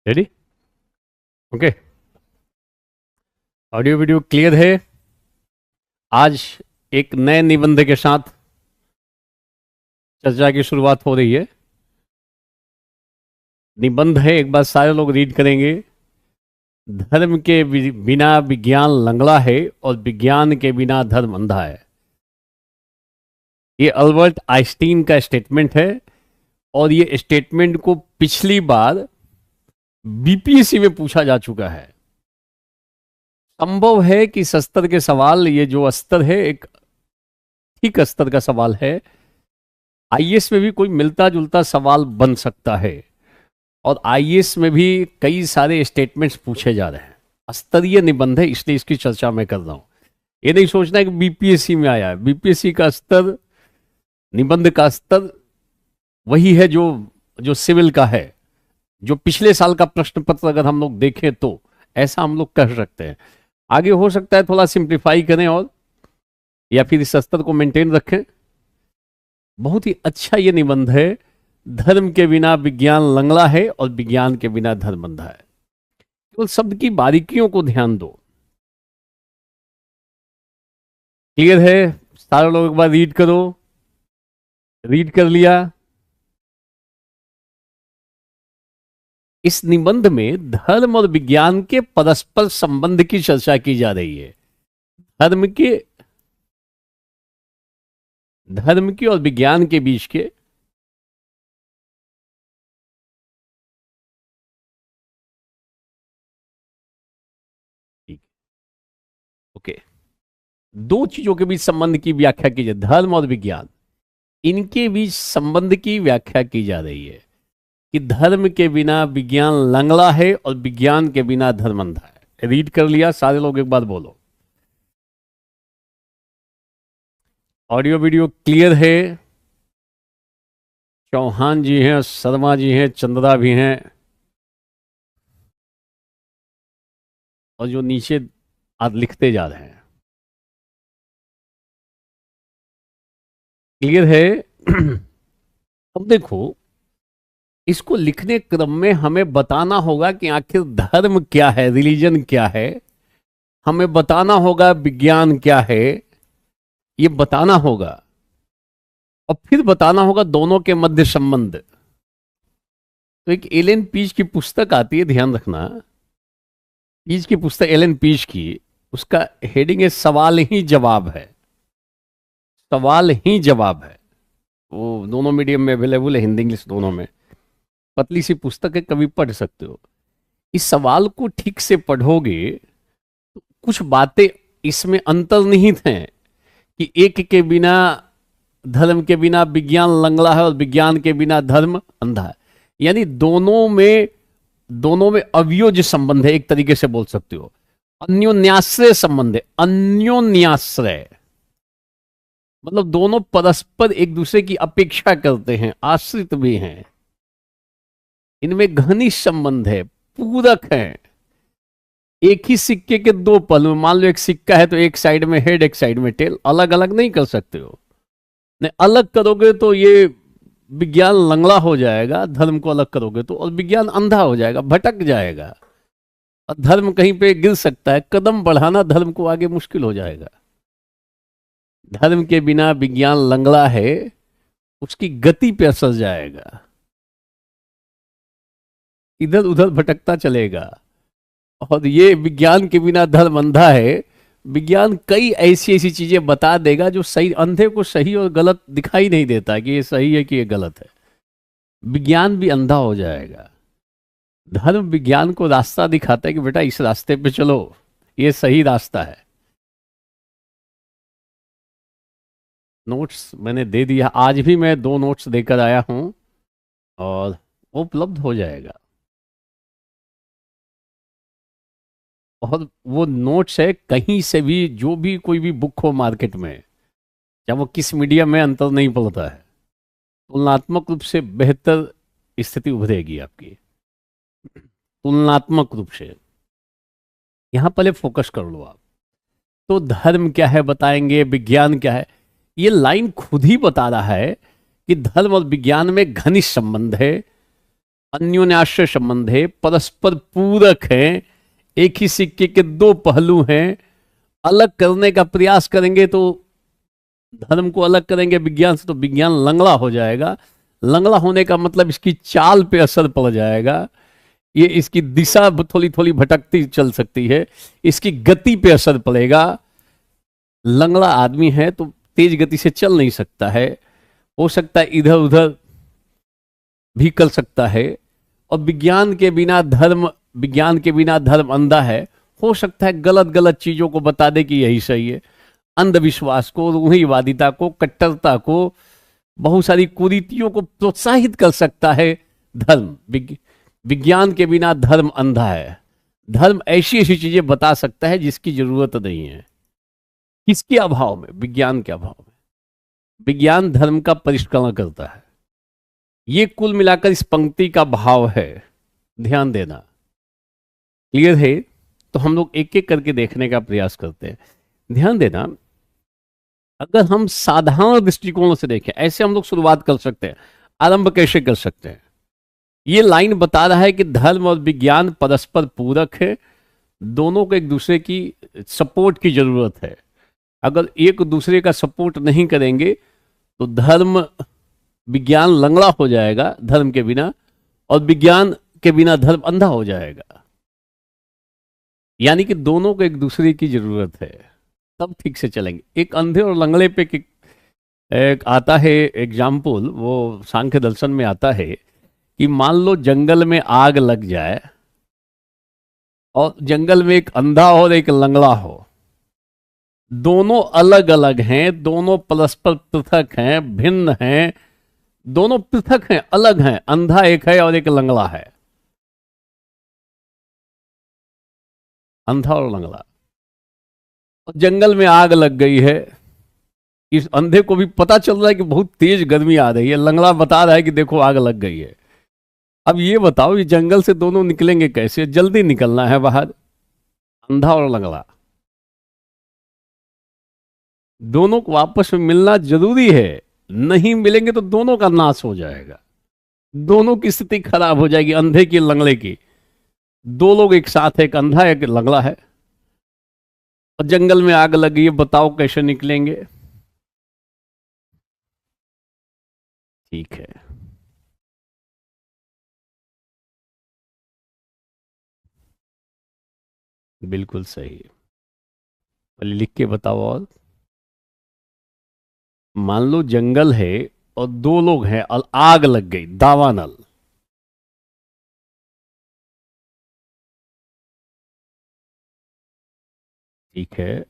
Ready? Okay. Audio video clear है। आज एक नए निबंध के साथ चर्चा की शुरुआत हो रही है। निबंध है, एक बार सारे लोग रीड करेंगे। धर्म के बिना विज्ञान लंगड़ा है और विज्ञान के बिना धर्म अंधा है। ये अल्बर्ट आइंस्टीन का स्टेटमेंट है और ये स्टेटमेंट को पिछली बार बीपीएससी में पूछा जा चुका है। संभव है कि इस स्तर के सवाल, ये जो स्तर है एक ठीक स्तर का सवाल है, आईएएस में भी कोई मिलता जुलता सवाल बन सकता है और आईएएस में भी कई सारे स्टेटमेंट्स पूछे जा रहे हैं। स्तरीय निबंध है, इसलिए इसकी चर्चा मैं कर रहा हूं। ये नहीं सोचना है कि बीपीएससी में आया है। बीपीएससी का स्तर, निबंध का स्तर वही है जो जो सिविल का है। जो पिछले साल का प्रश्न पत्र अगर हम लोग देखें तो ऐसा हम लोग कह सकते हैं। आगे हो सकता है थोड़ा सिंप्लीफाई करें और या फिर इस स्तर को मेंटेन रखें। बहुत ही अच्छा ये निबंध है। धर्म के बिना विज्ञान लंगड़ा है और विज्ञान के बिना धर्म अंधा है। केवल शब्द की बारीकियों को ध्यान दो। क्लियर है? सारे लोग एक बार रीड करो। रीड कर लिया? इस निबंध में धर्म और विज्ञान के परस्पर संबंध की चर्चा की जा रही है। धर्म के और विज्ञान के बीच के ओके, दो चीजों के बीच संबंध की व्याख्या की जाए। धर्म और विज्ञान, इनके बीच संबंध की व्याख्या की जा रही है कि धर्म के बिना विज्ञान लंगड़ा है और विज्ञान के बिना धर्म अंधा है। रीड कर लिया? सारे लोग एक बार बोलो। ऑडियो वीडियो क्लियर है? चौहान जी हैं, शर्मा जी हैं, चंद्रा भी हैं और जो नीचे आज लिखते जा रहे हैं। क्लियर है? अब देखो, इसको लिखने क्रम में हमें बताना होगा कि आखिर धर्म क्या है, रिलीजन क्या है। हमें बताना होगा विज्ञान क्या है, ये बताना होगा। और फिर बताना होगा दोनों के मध्य संबंध। तो एक एलन पीज की पुस्तक आती है, ध्यान रखना। पीज की पुस्तक, एलन पीज की, उसका हेडिंग है सवाल ही जवाब है। सवाल ही जवाब है। वो दोनों मीडियम में अवेलेबल है, हिंदी इंग्लिश दोनों में। पतली सी पुस्तक है, कभी पढ़ सकते हो। इस सवाल को ठीक से पढ़ोगे तो कुछ बातें इसमें अंतर्निहित हैं कि एक के बिना, धर्म के बिना विज्ञान लंगड़ा है और विज्ञान के बिना धर्म अंधा है। यानी दोनों में अवयोज्य संबंध है, एक तरीके से बोल सकते हो। अन्योन्याश्रय संबंध है। अन्योन्याश्रय मतलब दोनों परस्पर एक दूसरे की अपेक्षा करते हैं, आश्रित भी हैं। इनमें घनिष्ठ संबंध है, पूरक है। एक ही सिक्के के दो पहलू। मान लो एक सिक्का है तो एक साइड में हेड, एक साइड में टेल। अलग अलग नहीं कर सकते हो। नहीं, अलग करोगे तो ये विज्ञान लंगड़ा हो जाएगा। धर्म को अलग करोगे तो, और विज्ञान अंधा हो जाएगा, भटक जाएगा। और धर्म कहीं पे गिर सकता है। कदम बढ़ाना धर्म को आगे मुश्किल हो जाएगा। धर्म के बिना विज्ञान लंगड़ा है, उसकी गति पे असर जाएगा, इधर उधर भटकता चलेगा। और ये विज्ञान के बिना धर्म अंधा है। विज्ञान कई ऐसी ऐसी चीजें बता देगा जो सही, अंधे को सही और गलत दिखाई नहीं देता कि ये सही है कि ये गलत है। विज्ञान भी अंधा हो जाएगा। धर्म विज्ञान को रास्ता दिखाता है कि बेटा इस रास्ते पे चलो, ये सही रास्ता है। नोट्स मैंने दे दिया। आज भी मैं 2 नोट्स देकर आया हूं और वो उपलब्ध हो जाएगा। और वो नोट्स है, कहीं से भी जो भी कोई भी बुक हो मार्केट में, चाहे वो किस मीडियम में, अंतर नहीं पड़ता है। तुलनात्मक रूप से बेहतर स्थिति उभरेगी आपकी, तुलनात्मक रूप से। यहां पहले फोकस कर लो आप। तो धर्म क्या है बताएंगे, विज्ञान क्या है। ये लाइन खुद ही बता रहा है कि धर्म और विज्ञान में घनिष्ठ संबंध है। अन्योन्याश्रय संबंध है, परस्पर पूरक हैं, एक ही सिक्के के दो पहलू हैं। अलग करने का प्रयास करेंगे तो धर्म को अलग करेंगे विज्ञान से तो विज्ञान लंगड़ा हो जाएगा। लंगड़ा होने का मतलब इसकी चाल पे असर पड़ जाएगा, ये इसकी दिशा थोड़ी थोड़ी भटकती चल सकती है, इसकी गति पे असर पड़ेगा। लंगड़ा आदमी है तो तेज गति से चल नहीं सकता है, हो सकता है इधर उधर भी कर सकता है। और विज्ञान के बिना धर्म अंधा है, हो सकता है गलत गलत चीजों को बता दे कि यही सही है। अंधविश्वास को, रूढ़िवादिता को, कट्टरता को, बहुत सारी कुरीतियों को प्रोत्साहित कर सकता है धर्म। विज्ञान के बिना धर्म अंधा है। धर्म ऐसी ऐसी चीजें बता सकता है जिसकी जरूरत नहीं है। किसके अभाव में? विज्ञान के अभाव में। विज्ञान धर्म का परिष्करण करता है। ये कुल मिलाकर इस पंक्ति का भाव है, ध्यान देना। क्लियर है? तो हम लोग एक एक करके देखने का प्रयास करते हैं। ध्यान देना, अगर हम साधारण दृष्टिकोण से देखें, ऐसे हम लोग शुरुआत कर सकते हैं। आरंभ कैसे कर सकते हैं? ये लाइन बता रहा है कि धर्म और विज्ञान परस्पर पूरक है, दोनों को एक दूसरे की सपोर्ट की जरूरत है। अगर एक दूसरे का सपोर्ट नहीं करेंगे तो धर्म विज्ञान लंगड़ा हो जाएगा धर्म के बिना, और विज्ञान के बिना धर्म अंधा हो जाएगा। यानी कि दोनों को एक दूसरे की जरूरत है, तब ठीक से चलेंगे। एक अंधे और लंगड़े पे एक आता है एग्जाम्पल, वो सांख्य दर्शन में आता है कि मान लो जंगल में आग लग जाए और जंगल में एक अंधा और एक लंगड़ा हो, दोनों अलग अलग हैं, दोनों परस्पर पृथक हैं, भिन्न हैं, दोनों पृथक हैं, अलग हैं। अंधा एक है और एक लंगड़ा है, अंधा और लंगड़ा। जंगल में आग लग गई है, इस अंधे को भी पता चल रहा है कि बहुत तेज गर्मी आ रही है, लंगड़ा बता रहा है कि देखो आग लग गई है। अब ये बताओ, ये जंगल से दोनों निकलेंगे कैसे? जल्दी निकलना है बाहर, अंधा और लंगड़ा दोनों को आपस में मिलना जरूरी है। नहीं मिलेंगे तो दोनों का नाश हो जाएगा, दोनों की स्थिति खराब हो जाएगी, अंधे की लंगड़े की। दो लोग एक साथ, एक अंधा एक लंगड़ा है और जंगल में आग लगी है, बताओ कैसे निकलेंगे? ठीक है, बिल्कुल सही। पहले लिख के बताओ। और मान लो जंगल है और दो लोग हैं और आग लग गई, दावानल। ठीक है,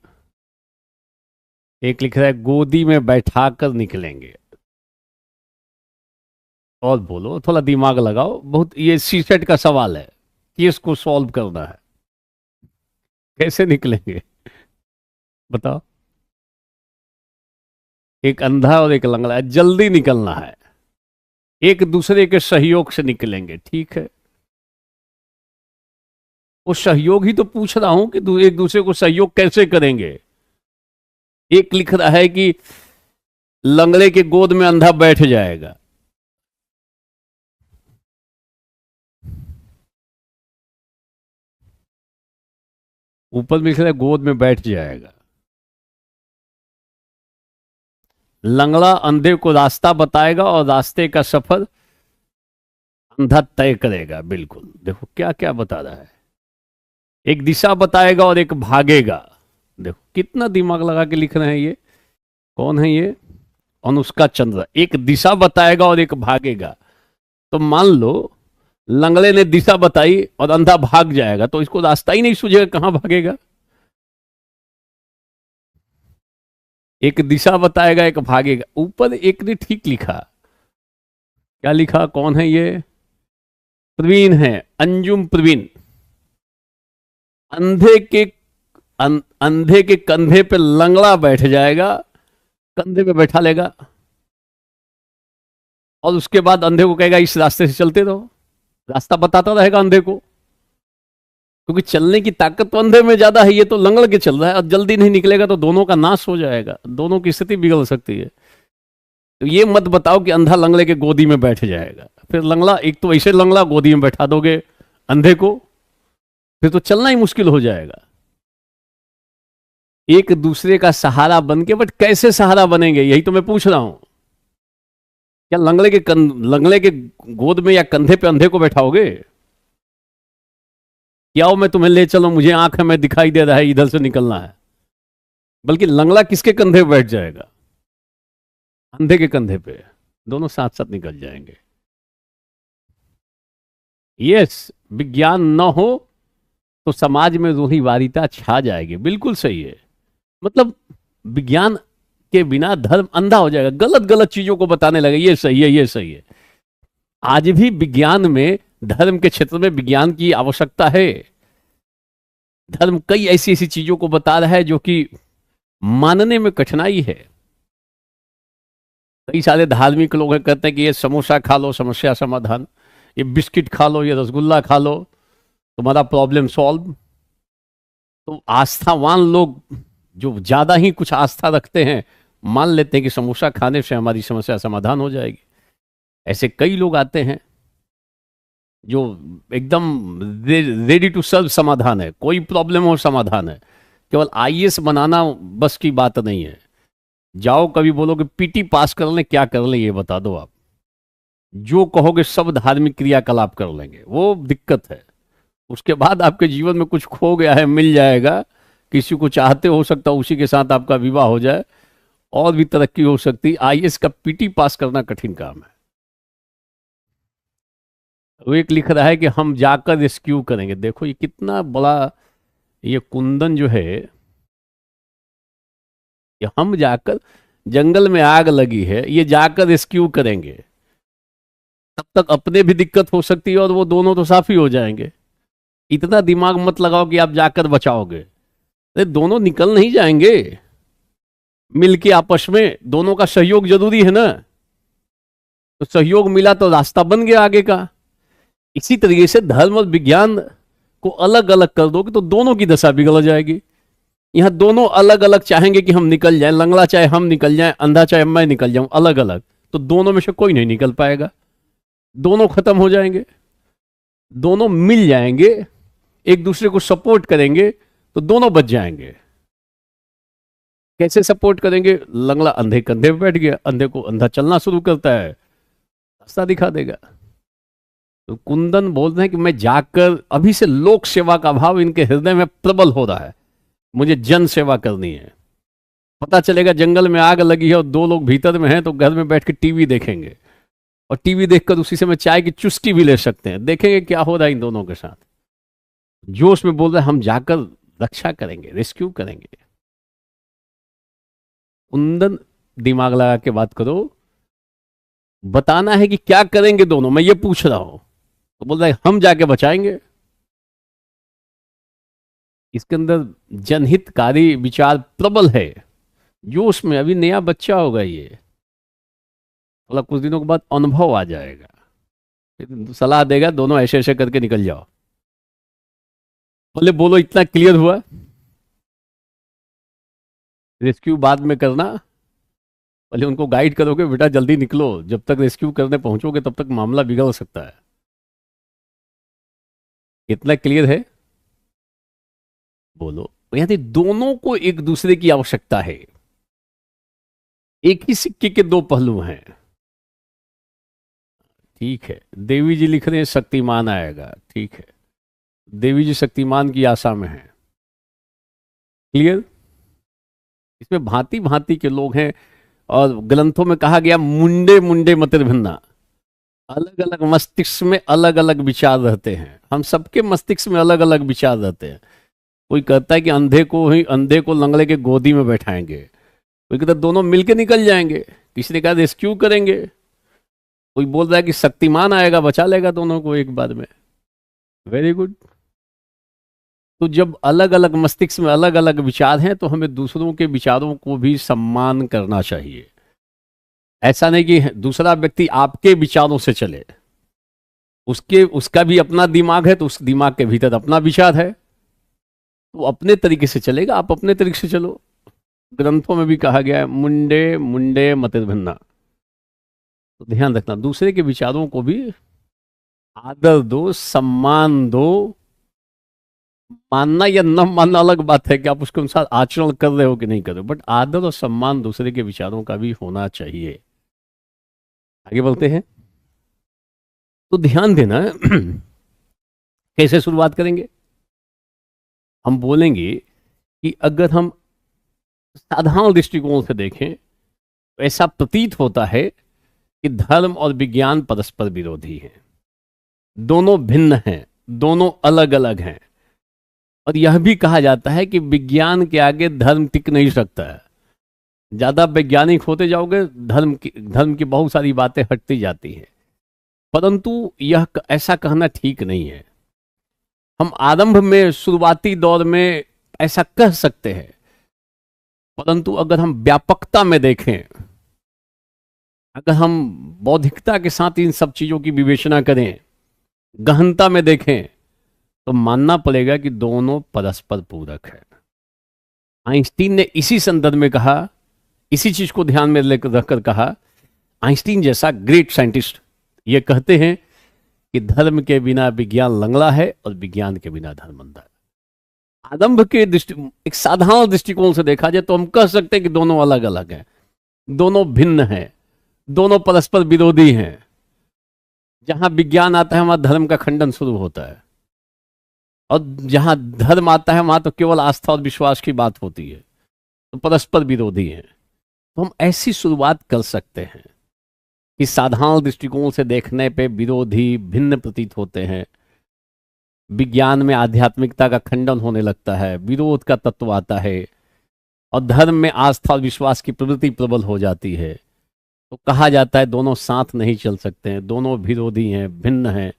एक लिख रहा है गोदी में बैठाकर निकलेंगे। और बोलो, थोड़ा दिमाग लगाओ, बहुत ये सीसेट का सवाल है कि इसको सॉल्व करना है। कैसे निकलेंगे बताओ? एक अंधा और एक लंगड़ा है, जल्दी निकलना है, एक दूसरे के सहयोग से निकलेंगे। ठीक है, वो सहयोग ही तो पूछ रहा हूं कि एक दूसरे को सहयोग कैसे करेंगे। एक लिख रहा है कि लंगड़े के गोद में अंधा बैठ जाएगा, ऊपर लिख रहा है गोद में बैठ जाएगा। लंगड़ा अंधे को रास्ता बताएगा और रास्ते का सफर अंधा तय करेगा। बिल्कुल, देखो क्या क्या बता रहा है। एक दिशा बताएगा और एक भागेगा। देखो कितना दिमाग लगा के लिख रहे हैं। ये कौन है? ये अनुष्का चंद्र। एक दिशा बताएगा और एक भागेगा। तो मान लो लंगड़े ने दिशा बताई और अंधा भाग जाएगा, तो इसको रास्ता ही नहीं सूझेगा, कहां भागेगा? एक दिशा बताएगा, एक भागेगा। ऊपर एक ने ठीक लिखा, क्या लिखा? कौन है ये? प्रवीण है, अंजुम प्रवीण। अंधे के कंधे पे लंगड़ा बैठ जाएगा, कंधे पे बैठा लेगा और उसके बाद अंधे को कहेगा इस रास्ते से चलते रहो। रास्ता बताता रहेगा अंधे को, क्योंकि चलने की ताकत तो अंधे में ज्यादा है, ये तो लंगड़ के चल रहा है और जल्दी नहीं निकलेगा तो दोनों का नाश हो जाएगा, दोनों की स्थिति बिगड़ सकती है। तो ये मत बताओ कि अंधा लंगड़े के गोदी में बैठ जाएगा। फिर लंगड़ा, एक तो ऐसे लंगड़ा गोदी में बैठा दोगे अंधे को, फिर तो चलना ही मुश्किल हो जाएगा। एक दूसरे का सहारा बन के, बट कैसे सहारा बनेंगे, यही तो मैं पूछ रहा हूं। क्या लंगड़े के गोद में या कंधे पे अंधे को बैठाओगे? क्या हो मैं तुम्हें ले चलो, मुझे आंख है, मैं दिखाई दे रहा है, इधर से निकलना है। बल्कि लंगड़ा किसके कंधे पे बैठ जाएगा? अंधे के कंधे पे, दोनों साथ साथ निकल जाएंगे। यस, विज्ञान न हो तो समाज में रूढ़िवादिता छा जाएगी, बिल्कुल सही है। मतलब विज्ञान के बिना धर्म अंधा हो जाएगा, गलत गलत चीजों को बताने लगे, ये सही है, ये सही है। आज भी विज्ञान में, धर्म के क्षेत्र में विज्ञान की आवश्यकता है। धर्म कई ऐसी ऐसी चीजों को बता रहा है जो कि मानने में कठिनाई है। कई सारे धार्मिक लोग हैं, कहते हैं कि ये समोसा खा लो समस्या समाधान, ये बिस्किट खा लो, ये रसगुल्ला खा लो, तुम्हारा प्रॉब्लम सॉल्व। तो आस्थावान लोग जो ज्यादा ही कुछ आस्था रखते हैं, मान लेते हैं कि समोसा खाने से हमारी समस्या समाधान हो जाएगी। ऐसे कई लोग आते हैं जो एकदम रेडी टू सर्व समाधान है, कोई प्रॉब्लम हो समाधान है। केवल आईएएस बनाना बस की बात नहीं है। जाओ कभी बोलो कि पीटी पास कर लें, क्या कर लें ये बता दो आप, जो कहोगे सब धार्मिक क्रियाकलाप कर लेंगे, वो दिक्कत है। उसके बाद आपके जीवन में कुछ खो गया है, मिल जाएगा। किसी को चाहते हो सकता है उसी के साथ आपका विवाह हो जाए, और भी तरक्की हो सकती। आईएएस का पीटी पास करना कठिन काम है। वो एक लिख रहा है कि हम जाकर रेस्क्यू करेंगे। देखो ये कितना बड़ा, ये कुंदन जो है, ये हम जाकर, जंगल में आग लगी है, ये जाकर रेस्क्यू करेंगे। तब तक अपने भी दिक्कत हो सकती है और वो दोनों तो साफ ही हो जाएंगे। इतना दिमाग मत लगाओ कि आप जाकर बचाओगे, अरे दोनों निकल नहीं जाएंगे। मिलके आपस में दोनों का सहयोग जरूरी है ना, तो सहयोग मिला तो रास्ता बन गया आगे का। इसी तरीके से धर्म और विज्ञान को अलग अलग कर दोगे तो दोनों की दशा बिगड़ जाएगी। यहां दोनों अलग अलग चाहेंगे कि हम निकल जाएं, लंगड़ा चाहे हम निकल जाएं, अंधा चाहे मैं निकल जाऊं, अलग अलग, तो दोनों में से कोई नहीं निकल पाएगा। दोनों खत्म हो जाएंगे। दोनों मिल जाएंगे, एक दूसरे को सपोर्ट करेंगे तो दोनों बच जाएंगे। कैसे सपोर्ट करेंगे? लंगड़ा अंधे कंधे पे बैठ गया, अंधे को अंधा चलना शुरू करता है, रास्ता दिखा देगा। तो कुंदन बोल रहे हैं कि मैं जाकर, अभी से लोक सेवा का भाव इनके हृदय में प्रबल हो रहा है, मुझे जन सेवा करनी है। पता चलेगा जंगल में आग लगी है और दो लोग भीतर में हैं, तो घर में बैठ के टीवी देखेंगे, और टीवी देखकर उसी समय चाय की चुस्की भी ले सकते हैं। देखेंगे क्या हो रहा है इन दोनों के साथ। जोश में बोल रहे हैं हम जाकर रक्षा करेंगे, रेस्क्यू करेंगे। कुंदन दिमाग लगा के बात करो, बताना है कि क्या करेंगे दोनों, मैं ये पूछ रहा हूं। तो बोल रहा है हम जाके बचाएंगे। इसके अंदर जनहितकारी विचार प्रबल है, जोश में। अभी नया बच्चा होगा ये, मतलब कुछ दिनों के बाद अनुभव आ जाएगा, फिर सलाह देगा दोनों ऐसे ऐसे करके निकल जाओ। बोले बोलो इतना क्लियर हुआ? रेस्क्यू बाद में करना, पहले उनको गाइड करोगे बेटा जल्दी निकलो, जब तक रेस्क्यू करने पहुंचोगे तब तक मामला बिगड़ सकता है। इतना क्लियर है? बोलो। यदि दोनों को एक दूसरे की आवश्यकता है, एक ही सिक्के के दो पहलू हैं। ठीक है, देवी जी लिख रहे हैं शक्तिमान आएगा, ठीक है, देवी जी शक्तिमान की आशा में है। क्लियर? इसमें भांति भांति के लोग हैं, और ग्रंथों में कहा गया मुंडे मुंडे मतिर्भिन्ना, अलग अलग मस्तिष्क में अलग अलग विचार रहते हैं। हम सबके मस्तिष्क में अलग अलग विचार रहते हैं। कोई कहता है कि अंधे को लंगड़े के गोदी में बैठाएंगे, कोई कहता है दोनों मिलके निकल जाएंगे, किसी ने कहा रेस्क्यू करेंगे, कोई बोल रहा है कि शक्तिमान आएगा बचा लेगा दोनों को एक बार में। Very good. तो जब अलग अलग मस्तिष्क में अलग अलग विचार हैं, तो हमें दूसरों के विचारों को भी सम्मान करना चाहिए। ऐसा नहीं कि दूसरा व्यक्ति आपके विचारों से चले, उसका भी अपना दिमाग है, तो उस दिमाग के भीतर अपना विचार है, तो अपने तरीके से चलेगा, आप अपने तरीके से चलो। ग्रंथों में भी कहा गया है मुंडे मुंडे मतिर्भिन्ना। तो ध्यान रखना, दूसरे के विचारों को भी आदर दो, सम्मान दो। मानना या न मानना अलग बात है कि आप उसके अनुसार आचरण कर रहे हो कि नहीं कर रहे हो, बट आदर और सम्मान दूसरे के विचारों का भी होना चाहिए। आगे बढ़ते हैं। तो ध्यान देना कैसे शुरुआत करेंगे। हम बोलेंगे कि अगर हम साधारण दृष्टिकोण से देखें तो ऐसा प्रतीत होता है कि धर्म और विज्ञान परस्पर विरोधी हैं, दोनों भिन्न हैं, दोनों अलग अलग हैं। और यह भी कहा जाता है कि विज्ञान के आगे धर्म टिक नहीं सकता है। ज्यादा वैज्ञानिक होते जाओगे, धर्म की बहुत सारी बातें हटती जाती हैं। परंतु यह ऐसा कहना ठीक नहीं है। हम आरंभ में, शुरुआती दौर में ऐसा कह सकते हैं, परंतु अगर हम व्यापकता में देखें, अगर हम बौद्धिकता के साथ इन सब चीजों की विवेचना करें, गहनता में देखें, तो मानना पड़ेगा कि दोनों परस्पर पूरक है। आइंस्टीन ने इसी संदर्भ में कहा, इसी चीज को ध्यान में लेकर रखकर कहा, आइंस्टीन जैसा ग्रेट साइंटिस्ट ये कहते हैं कि धर्म के बिना विज्ञान लंगड़ा है और विज्ञान के बिना धर्म अंधा है। आरंभ के एक साधारण दृष्टिकोण से देखा जाए तो हम कह सकते हैं कि दोनों अलग अलग हैं, दोनों भिन्न हैं, दोनों परस्पर विरोधी हैं। जहां विज्ञान आता है वहां धर्म का खंडन शुरू होता है, और जहां धर्म आता है वहां तो केवल आस्था और विश्वास की बात होती है। तो परस्पर विरोधी हैं। तो हम ऐसी शुरुआत कर सकते हैं कि साधारण दृष्टिकोण से देखने पे विरोधी, भिन्न प्रतीत होते हैं। विज्ञान में आध्यात्मिकता का खंडन होने लगता है, विरोध का तत्व आता है, और धर्म में आस्था और विश्वास की प्रवृत्ति प्रबल हो जाती है। तो कहा जाता है दोनों साथ नहीं चल सकते हैं, दोनों विरोधी हैं, भिन्न हैं।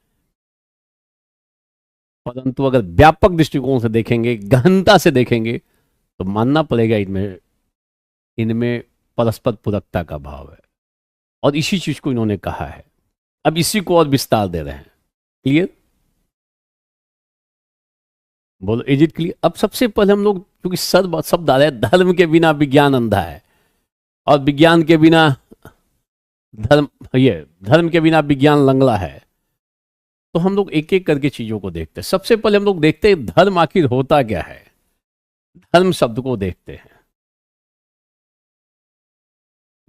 परंतु अगर व्यापक दृष्टिकोण से देखेंगे, गहनता से देखेंगे, तो मानना पड़ेगा इनमें इनमें परस्पर पूरकता का भाव है। और इसी चीज को इन्होंने कहा है। अब इसी को और विस्तार दे रहे हैं। क्लियर? बोलो, इज इट क्लियर? अब सबसे पहले हम लोग, क्योंकि शब्द आ रहा है, धर्म के बिना विज्ञान अंधा है और विज्ञान के बिना धर्म के बिना विज्ञान लंगड़ा है। तो हम लोग एक एक करके चीजों को देखते हैं। सबसे पहले हम लोग देखते हैं धर्म आखिर होता क्या है। धर्म शब्द को देखते हैं।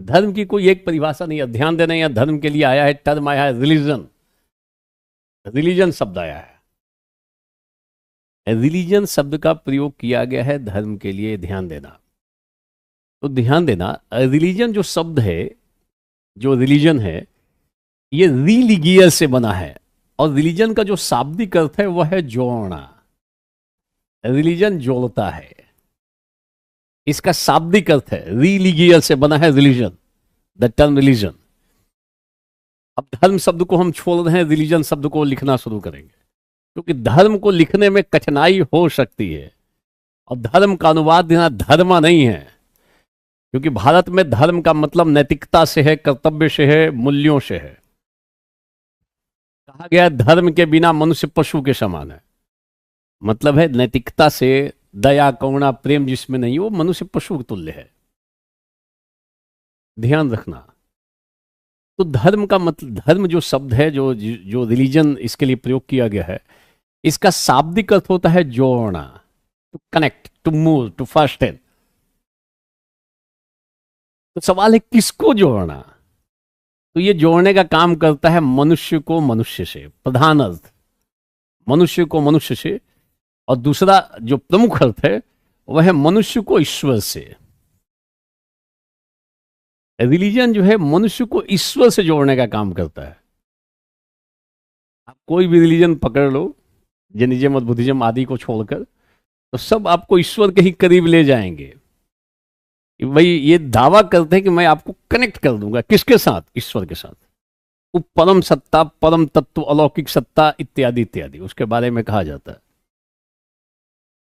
धर्म की कोई एक परिभाषा नहीं है। ध्यान देना, यहां धर्म के लिए आया है, टर्म आया है रिलीजन। रिलीजन शब्द आया है। रिलीजन शब्द का प्रयोग किया गया है धर्म के लिए। ध्यान देना। तो ध्यान देना, रिलीजन जो शब्द है, जो रिलीजन है, ये रिलीगियस से बना है। और रिलीजन का जो शाब्दिक अर्थ है वह है जोड़ना। रिलीजन जोड़ता है, इसका शाब्दिक अर्थ है। रिलीगियस से बना है रिलीजन, द टर्म रिलीजन। अब धर्म शब्द को हम छोड़ रहे हैं, रिलीजन शब्द को लिखना शुरू करेंगे, क्योंकि धर्म को लिखने में कठिनाई हो सकती है। और धर्म का अनुवाद देना धर्म नहीं है, क्योंकि भारत में धर्म का मतलब नैतिकता से है, कर्तव्य से है, मूल्यों से है। कहा गया धर्म के बिना मनुष्य पशु के समान है। मतलब है नैतिकता से, दया, करुणा, प्रेम जिसमें नहीं, वो मनुष्य पशु के तुल्य है। ध्यान रखना। तो धर्म का मतलब, धर्म जो शब्द है, जो रिलीजन इसके लिए प्रयोग किया गया है, इसका शाब्दिक अर्थ होता है जोड़ना, to connect, to move, to fasten. तो सवाल है किसको जोड़ना? तो ये जोड़ने का काम करता है मनुष्य को मनुष्य से, प्रधान अर्थ मनुष्य को मनुष्य से। और दूसरा जो प्रमुख अर्थ है वह है मनुष्य को ईश्वर से। रिलीजन जो है मनुष्य को ईश्वर से जोड़ने का काम करता है। आप कोई भी रिलीजन पकड़ लो, जैनिज्म और बुद्धिज्म आदि को छोड़कर, तो सब आपको ईश्वर के ही करीब ले जाएंगे। भाई ये दावा करते हैं कि मैं आपको कनेक्ट कर दूंगा, किसके साथ? ईश्वर के साथ। वो परम सत्ता, परम तत्व, अलौकिक सत्ता इत्यादि इत्यादि, उसके बारे में कहा जाता है।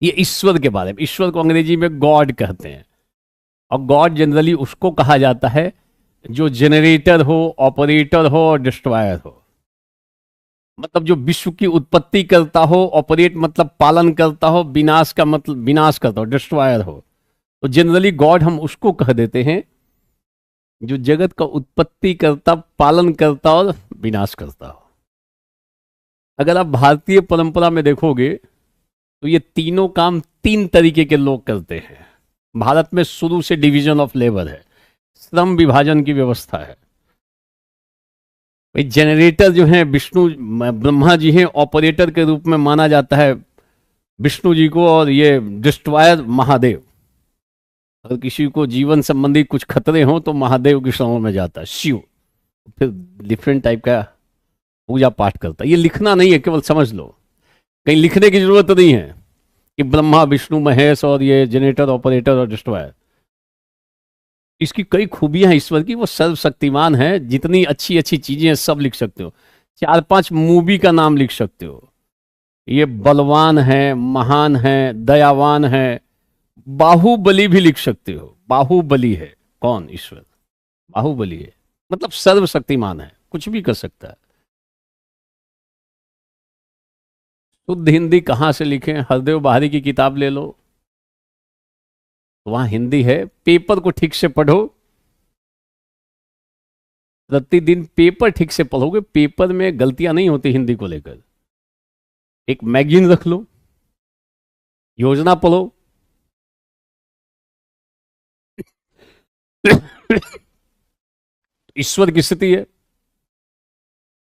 ये ईश्वर के बारे में। ईश्वर को अंग्रेजी में गॉड कहते हैं। और गॉड जनरली उसको कहा जाता है जो जनरेटर हो, ऑपरेटर हो और डिस्ट्रॉयर हो। मतलब जो विश्व की उत्पत्ति करता हो, ऑपरेट मतलब पालन करता हो, विनाश का मतलब विनाश करता हो, डिस्ट्रॉयर हो। तो जनरली गॉड हम उसको कह देते हैं जो जगत का उत्पत्ति करता, पालन करता और विनाश करता हो। अगर आप भारतीय परंपरा में देखोगे तो ये तीनों काम तीन तरीके के लोग करते हैं। भारत में शुरू से डिवीजन ऑफ लेबर है, श्रम विभाजन की व्यवस्था है। भाई जनरेटर जो है विष्णु ब्रह्मा जी हैं, ऑपरेटर के रूप में माना जाता है विष्णु जी को, और ये डिस्ट्रॉयर महादेव। अगर किसी को जीवन संबंधी कुछ खतरे हो तो महादेव के शरण में जाता है, शिव फिर डिफरेंट टाइप का पूजा पाठ करता है। ये लिखना नहीं है, केवल समझ लो, कहीं लिखने की जरूरत नहीं है कि ब्रह्मा विष्णु महेश और ये जनरेटर ऑपरेटर और डिस्ट्रॉयर। इसकी कई खूबियां हैं ईश्वर की, वो सर्वशक्तिमान है। जितनी अच्छी अच्छी चीजें हैं सब लिख सकते हो। 4-5 मूवी का नाम लिख सकते हो। ये बलवान है, महान है, दयावान है। बाहुबली भी लिख सकते हो। बाहुबली है कौन? ईश्वर। बाहुबली है मतलब सर्वशक्तिमान है, कुछ भी कर सकता है। शुद्ध हिंदी कहां से लिखें? हरदेव बाहरी की किताब ले लो, वहां हिंदी है। पेपर को ठीक से पढ़ो, प्रतिदिन पेपर ठीक से पढ़ोगे, पेपर में गलतियां नहीं होती हिंदी को लेकर। एक मैगजीन रख लो, योजना पढ़ो। ईश्वर की स्थिति है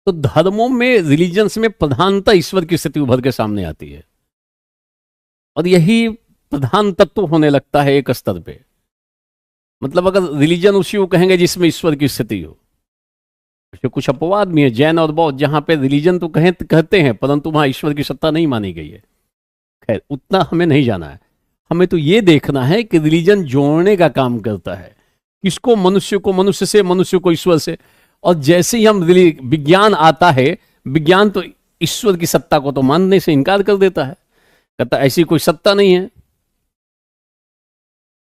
तो धर्मों में, रिलीजन्स में प्रधानता ईश्वर की स्थिति उभर के सामने आती है, और यही प्रधान तत्व होने लगता है एक स्तर पे। मतलब अगर रिलीजन उसी को कहेंगे जिसमें ईश्वर की स्थिति हो। तो कुछ अपवाद भी है, जैन और बौद्ध, जहां पे रिलीजन तो कहते हैं परंतु वहां ईश्वर की सत्ता नहीं मानी गई है। खैर उतना हमें नहीं जाना है, हमें तो ये देखना है कि रिलीजन जोड़ने का काम करता है, किसको? मनुष्य को मनुष्य से, मनुष्य को ईश्वर से। और जैसे ही हम विज्ञान आता है, विज्ञान तो ईश्वर की सत्ता को तो मानने से इनकार कर देता है, कहता ऐसी कोई सत्ता नहीं है।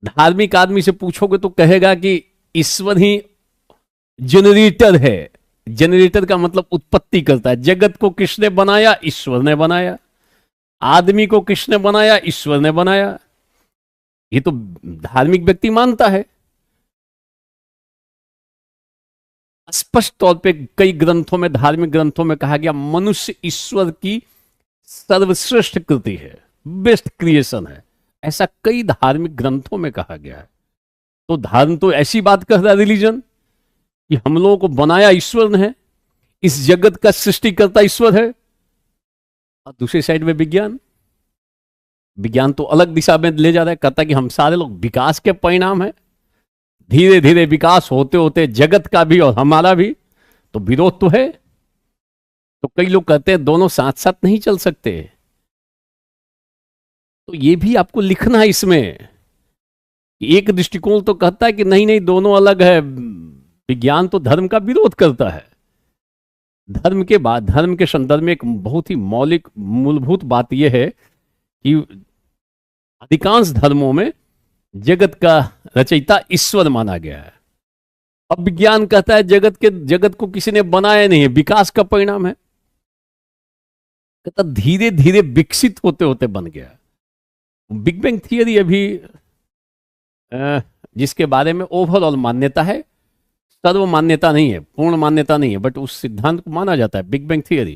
धार्मिक आदमी से पूछोगे तो कहेगा कि ईश्वर ही जनरेटर है। जनरेटर का मतलब उत्पत्ति करता है। जगत को किसने बनाया? ईश्वर ने बनाया। आदमी को किसने बनाया? ईश्वर ने बनाया। ये तो धार्मिक व्यक्ति मानता है। स्पष्ट तौर पे कई ग्रंथों में, धार्मिक ग्रंथों में कहा गया मनुष्य ईश्वर की सर्वश्रेष्ठ कृति है, बेस्ट क्रिएशन है। ऐसा कई धार्मिक ग्रंथों में कहा गया है। तो धर्म तो ऐसी बात कह रहा है रिलीजन कि हम लोगों को बनाया ईश्वर ने है, इस जगत का सृष्टिकर्ता ईश्वर है। और दूसरी साइड में विज्ञान, विज्ञान तो अलग दिशा में ले जा रहा है, कहता है कि हम सारे लोग विकास के परिणाम है। धीरे धीरे विकास होते होते जगत का भी और हमारा भी, तो विरोध तो है। तो कई लोग कहते हैं दोनों साथ साथ नहीं चल सकते। तो ये भी आपको लिखना है इसमें। एक दृष्टिकोण तो कहता है कि नहीं नहीं दोनों अलग है, विज्ञान तो धर्म का विरोध करता है। धर्म के बाद, धर्म के संदर्भ में एक बहुत ही मौलिक मूलभूत बात यह है कि अधिकांश धर्मों में जगत का रचयिता ईश्वर माना गया है। अब विज्ञान कहता है जगत को किसी ने बनाया नहीं है, विकास का परिणाम है। कहता धीरे धीरे विकसित होते होते बन गया। बिग बैंग थियरी अभी जिसके बारे में ओवरऑल मान्यता है, सर्व मान्यता नहीं है, पूर्ण मान्यता नहीं है, बट उस सिद्धांत को माना जाता है, बिग बैंग थियरी।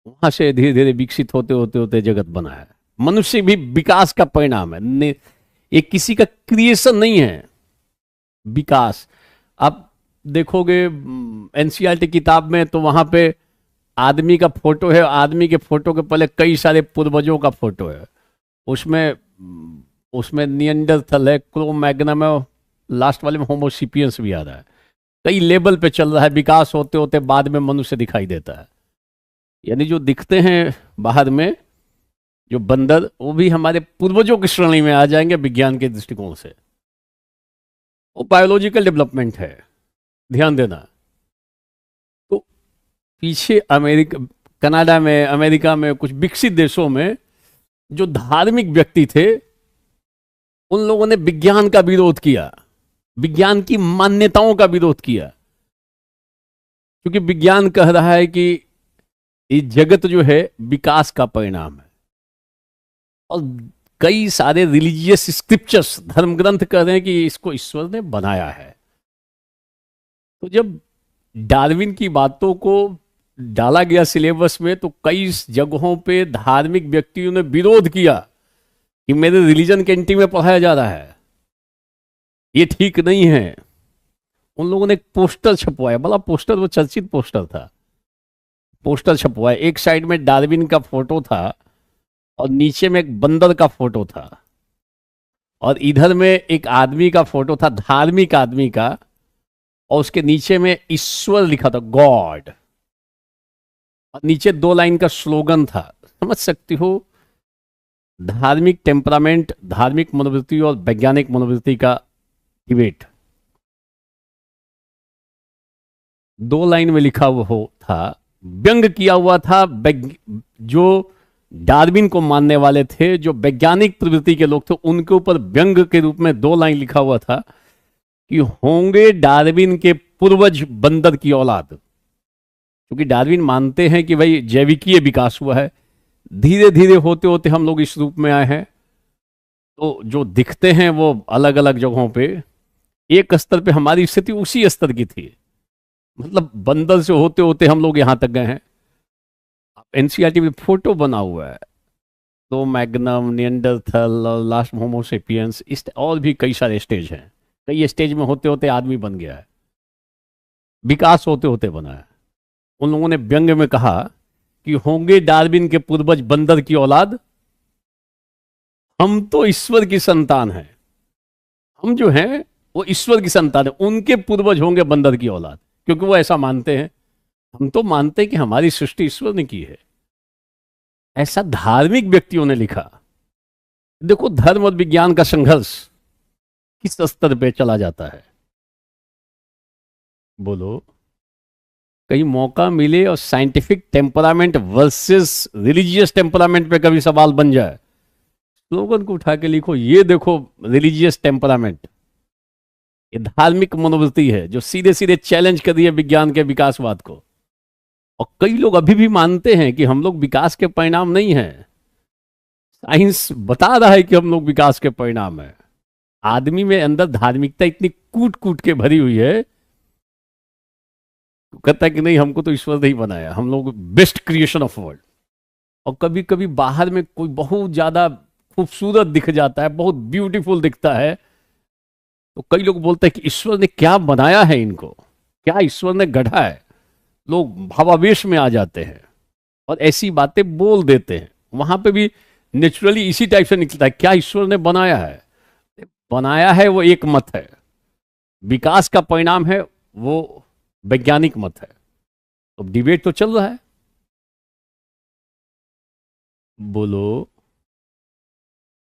वहां से धीरे धीरे विकसित होते होते होते जगत बना है। मनुष्य भी विकास का परिणाम है, ये किसी का क्रिएशन नहीं है, विकास। आप देखोगे एनसीईआरटी किताब में तो वहां पे आदमी का फोटो है, आदमी के फोटो के पहले कई सारे पूर्वजों का फोटो है। उसमें निएंडरथल है, क्रो मैग्नम है, लास्ट वाले में होमोसिपियंस भी आ रहा है। कई लेवल पे चल रहा है, विकास होते होते बाद में मनुष्य दिखाई देता है। यानी जो दिखते हैं बाहर में जो बंदर, वो भी हमारे पूर्वजों की श्रेणी में आ जाएंगे विज्ञान के दृष्टिकोण से। वो बायोलॉजिकल डेवलपमेंट है, ध्यान देना। तो पीछे कनाडा में, अमेरिका में, कुछ विकसित देशों में जो धार्मिक व्यक्ति थे उन लोगों ने विज्ञान का विरोध किया, विज्ञान की मान्यताओं का विरोध किया। क्योंकि विज्ञान कह रहा है कि ये जगत जो है विकास का परिणाम है, और कई सारे रिलीजियस स्क्रिप्चर्स, धर्म ग्रंथ कह रहे हैं कि इसको ईश्वर ने बनाया है। तो जब डार्विन की बातों को डाला गया सिलेबस में, तो कई जगहों पे धार्मिक व्यक्तियों ने विरोध किया कि मेरे रिलीजन कैंटीन में पढ़ाया जा रहा है, ये ठीक नहीं है। उन लोगों ने एक पोस्टर छपवाया, बड़ा पोस्टर, वो चर्चित पोस्टर था। पोस्टर छपवाया, एक साइड में डार्विन का फोटो था और नीचे में एक बंदर का फोटो था, और इधर में एक आदमी का फोटो था, धार्मिक आदमी का, और उसके नीचे में ईश्वर लिखा था, गॉड, और नीचे 2 लाइन का स्लोगन था। समझ सकती हो धार्मिक टेम्परामेंट, धार्मिक मनोवृत्ति और वैज्ञानिक मनोवृत्ति का डिबेट। 2 लाइन में लिखा हुआ था, व्यंग किया हुआ था जो डार्विन को मानने वाले थे, जो वैज्ञानिक प्रवृत्ति के लोग थे, उनके ऊपर व्यंग के रूप में 2 लाइन लिखा हुआ था कि होंगे डार्विन के पूर्वज बंदर की औलाद। क्योंकि डार्विन मानते हैं कि भाई जैविकीय विकास हुआ है, धीरे धीरे होते होते हम लोग इस रूप में आए हैं। तो जो दिखते हैं वो अलग अलग जगहों पे, एक स्तर पे हमारी स्थिति उसी स्तर की थी, मतलब बंदर से होते होते हम लोग यहां तक गए हैं। एनसीईआरटी में फोटो बना हुआ है, तो मैग्नम, निएंडरथल और लास्ट होमोसेपियंस, इस और भी कई सारे स्टेज हैं। कई स्टेज में होते होते आदमी बन गया है, विकास होते होते बना है। उन लोगों ने व्यंग में कहा कि होंगे डार्विन के पूर्वज बंदर की औलाद, हम तो ईश्वर की संतान हैं, हम जो हैं वो ईश्वर की संतान है, उनके पूर्वज होंगे बंदर की औलाद, क्योंकि वो ऐसा मानते हैं। हम तो मानते हैं कि हमारी सृष्टि ईश्वर ने की है, ऐसा धार्मिक व्यक्तियों ने लिखा। देखो धर्म और विज्ञान का संघर्ष किस स्तर पे चला जाता है। बोलो, कहीं मौका मिले और scientific temperament versus religious temperament पे कभी सवाल बन जाए, स्लोगन को उठा के लिखो, ये देखो रिलीजियस टेम्परामेंट, ये धार्मिक मनोवृत्ति है जो सीधे सीधे चैलेंज कर रही है विज्ञान के विकासवाद को। और कई लोग अभी भी मानते हैं कि हम लोग विकास के परिणाम नहीं हैं। साइंस बता रहा है कि हम लोग विकास के परिणाम हैं। आदमी में अंदर धार्मिकता इतनी कूट कूट के भरी हुई है, कहता है कि नहीं हमको तो ईश्वर ने ही बनाया, हम लोग बेस्ट क्रिएशन ऑफ वर्ल्ड। और कभी कभी बाहर में कोई बहुत ज्यादा खूबसूरत दिख जाता है, बहुत ब्यूटीफुल दिखता है, तो कई लोग बोलते हैं कि ईश्वर ने क्या बनाया है इनको, क्या ईश्वर ने गढ़ा है। लोग भावावेश में आ जाते हैं और ऐसी बातें बोल देते हैं। वहां पे भी नेचुरली इसी टाइप से निकलता है, क्या ईश्वर ने बनाया है। बनाया है वो एक मत है, विकास का परिणाम है वो वैज्ञानिक मत है। तो डिबेट तो चल रहा है। बोलो,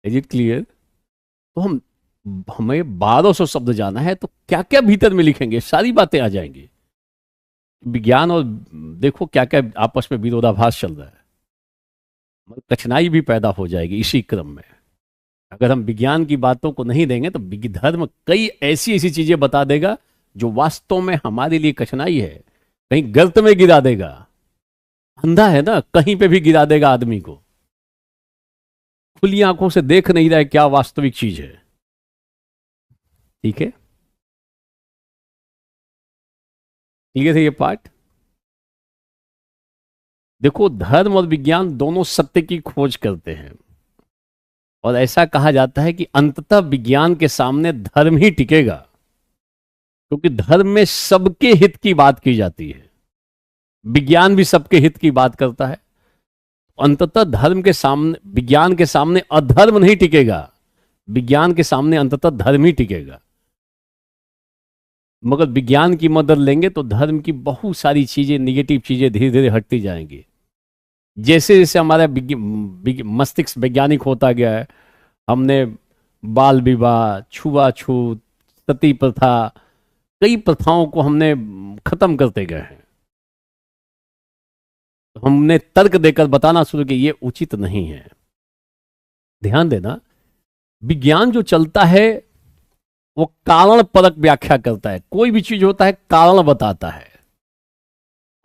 इज इट क्लियर? तो हमें 1200 शब्द जाना है, तो क्या क्या भीतर में लिखेंगे, सारी बातें आ जाएंगी। विज्ञान और देखो क्या क्या आपस में विरोधाभास चल रहा है, कठिनाई भी पैदा हो जाएगी इसी क्रम में। अगर हम विज्ञान की बातों को नहीं देंगे तो धर्म कई ऐसी ऐसी चीजें बता देगा जो वास्तव में हमारे लिए कठिनाई है, कहीं गर्त में गिरा देगा। अंधा है ना, कहीं पे भी गिरा देगा आदमी को, खुली आंखों से देख नहीं रहा है क्या वास्तविक चीज है। ठीक है, क्लियर है ये पार्ट? देखो धर्म और विज्ञान दोनों सत्य की खोज करते हैं, और ऐसा कहा जाता है कि अंततः विज्ञान के सामने धर्म ही टिकेगा, क्योंकि धर्म में सबके हित की बात की जाती है, विज्ञान भी सबके हित की बात करता है। अंततः धर्म के सामने, विज्ञान के सामने अधर्म नहीं टिकेगा, विज्ञान के सामने अंततः धर्म ही टिकेगा। मगर विज्ञान की मदद लेंगे तो धर्म की बहुत सारी चीजें, निगेटिव चीजें धीरे धीरे हटती जाएंगी। जैसे जैसे हमारा मस्तिष्क वैज्ञानिक होता गया है, हमने बाल विवाह, छुआछूत, सती प्रथा, कई प्रथाओं को हमने खत्म करते गए हैं। हमने तर्क देकर बताना शुरू किया ये उचित नहीं है। ध्यान देना, विज्ञान जो चलता है वो कारण परक व्याख्या करता है। कोई भी चीज होता है कारण बताता है,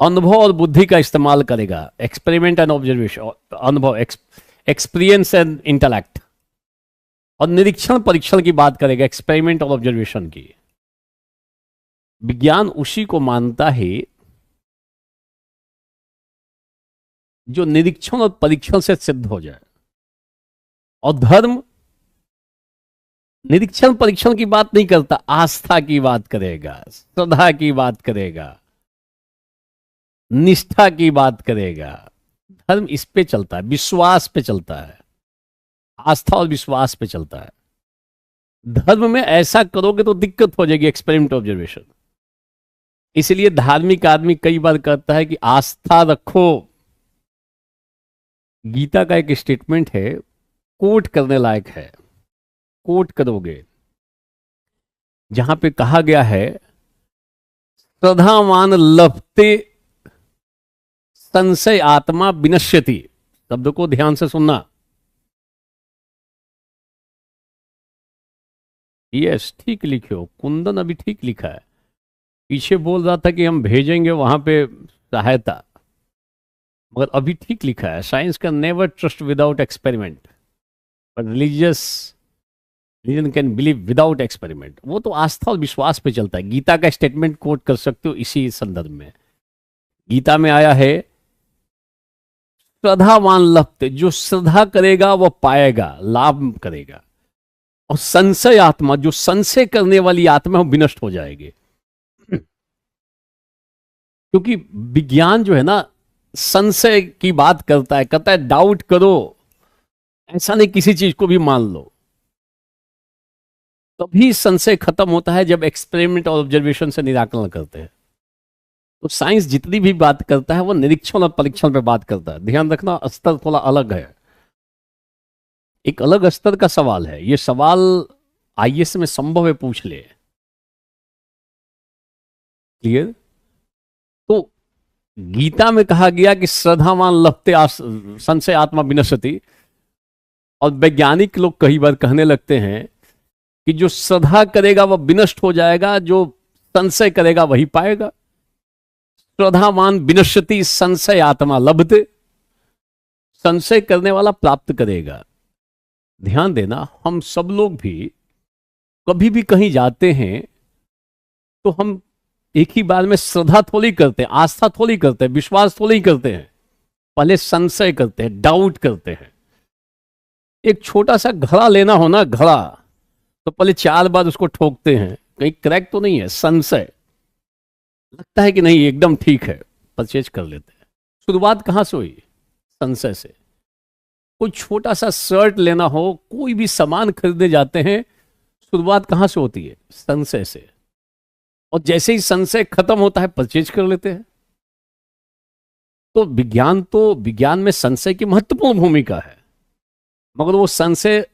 अनुभव और बुद्धि का इस्तेमाल करेगा, एक्सपेरिमेंट एंड ऑब्जर्वेशन, अनुभव, एक्सपीरियंस एंड इंटेलेक्ट, और निरीक्षण परीक्षण की बात करेगा, एक्सपेरिमेंट और ऑब्जर्वेशन की। विज्ञान उसी को मानता है जो निरीक्षण और परीक्षण से सिद्ध हो जाए, और धर्म निरीक्षण परीक्षण की बात नहीं करता, आस्था की बात करेगा, श्रद्धा की बात करेगा, निष्ठा की बात करेगा। धर्म इस पे चलता है, विश्वास पे चलता है, आस्था और विश्वास पे चलता है। धर्म में ऐसा करोगे तो दिक्कत हो जाएगी, एक्सपेरिमेंट ऑब्जर्वेशन। इसलिए धार्मिक आदमी कई बार कहता है कि आस्था रखो। गीता का एक स्टेटमेंट है, कोट करने लायक है, कोट करोगे, जहां पे कहा गया है श्रद्धावान लभते संशय आत्मा विनश्यति। शब्द को ध्यान से सुनना। यस, ठीक लिखे हो कुंदन, अभी ठीक लिखा है। पीछे बोल रहा था कि हम भेजेंगे वहां पे सहायता, मगर अभी ठीक लिखा है। साइंस का never trust without experiment, but religion can believe without experiment. वो तो आस्था और विश्वास पे चलता है। गीता का स्टेटमेंट कोट कर सकते हो इसी संदर्भ में। गीता में आया है श्रद्धावान लभते, जो श्रद्धा करेगा वो पाएगा, लाभ करेगा। और संशय आत्मा, जो संशय करने वाली आत्मा वो विनष्ट हो जाएगी। क्योंकि विज्ञान जो है ना, संशय की बात करता है, कहता है डाउट करो, ऐसा नहीं किसी चीज को भी मान लो। तभी संशय खत्म होता है जब एक्सपेरिमेंट और ऑब्जर्वेशन से निराकरण करते हैं। तो साइंस जितनी भी बात करता है वो निरीक्षण और परीक्षण पे बात करता है। ध्यान रखना, स्तर थोड़ा अलग है, एक अलग स्तर का सवाल है। ये सवाल आईएएस में संभव है पूछ ले। क्लियर? तो गीता में कहा गया कि श्रद्धावान लभते संशय आत्मा विनश्यति, और वैज्ञानिक लोग कई बार कहने लगते हैं कि जो श्रद्धा करेगा वह विनष्ट हो जाएगा, जो संशय करेगा वही पाएगा। श्रद्धावान विनश्यति, संशय आत्मा लभते, संशय करने वाला प्राप्त करेगा। ध्यान देना, हम सब लोग भी कभी भी कहीं जाते हैं तो हम एक ही बार में श्रद्धा थोड़ी करते हैं, आस्था थोड़ी करते हैं, विश्वास थोड़ी करते हैं। पहले संशय करते हैं, डाउट करते हैं। एक छोटा सा घड़ा लेना हो ना, घड़ा, तो पहले 4 बार उसको ठोकते हैं, कहीं क्रैक तो नहीं है। संशय, लगता है कि नहीं एकदम ठीक है, परचेज कर लेते हैं। शुरुआत कहां से हुई? संशय से। कोई छोटा सा शर्ट लेना हो, कोई भी सामान खरीदने जाते हैं, शुरुआत कहां से होती है? संशय से। और जैसे ही संशय खत्म होता है परचेज कर लेते हैं। तो विज्ञान में संशय की महत्वपूर्ण भूमिका है, मगर वो संशय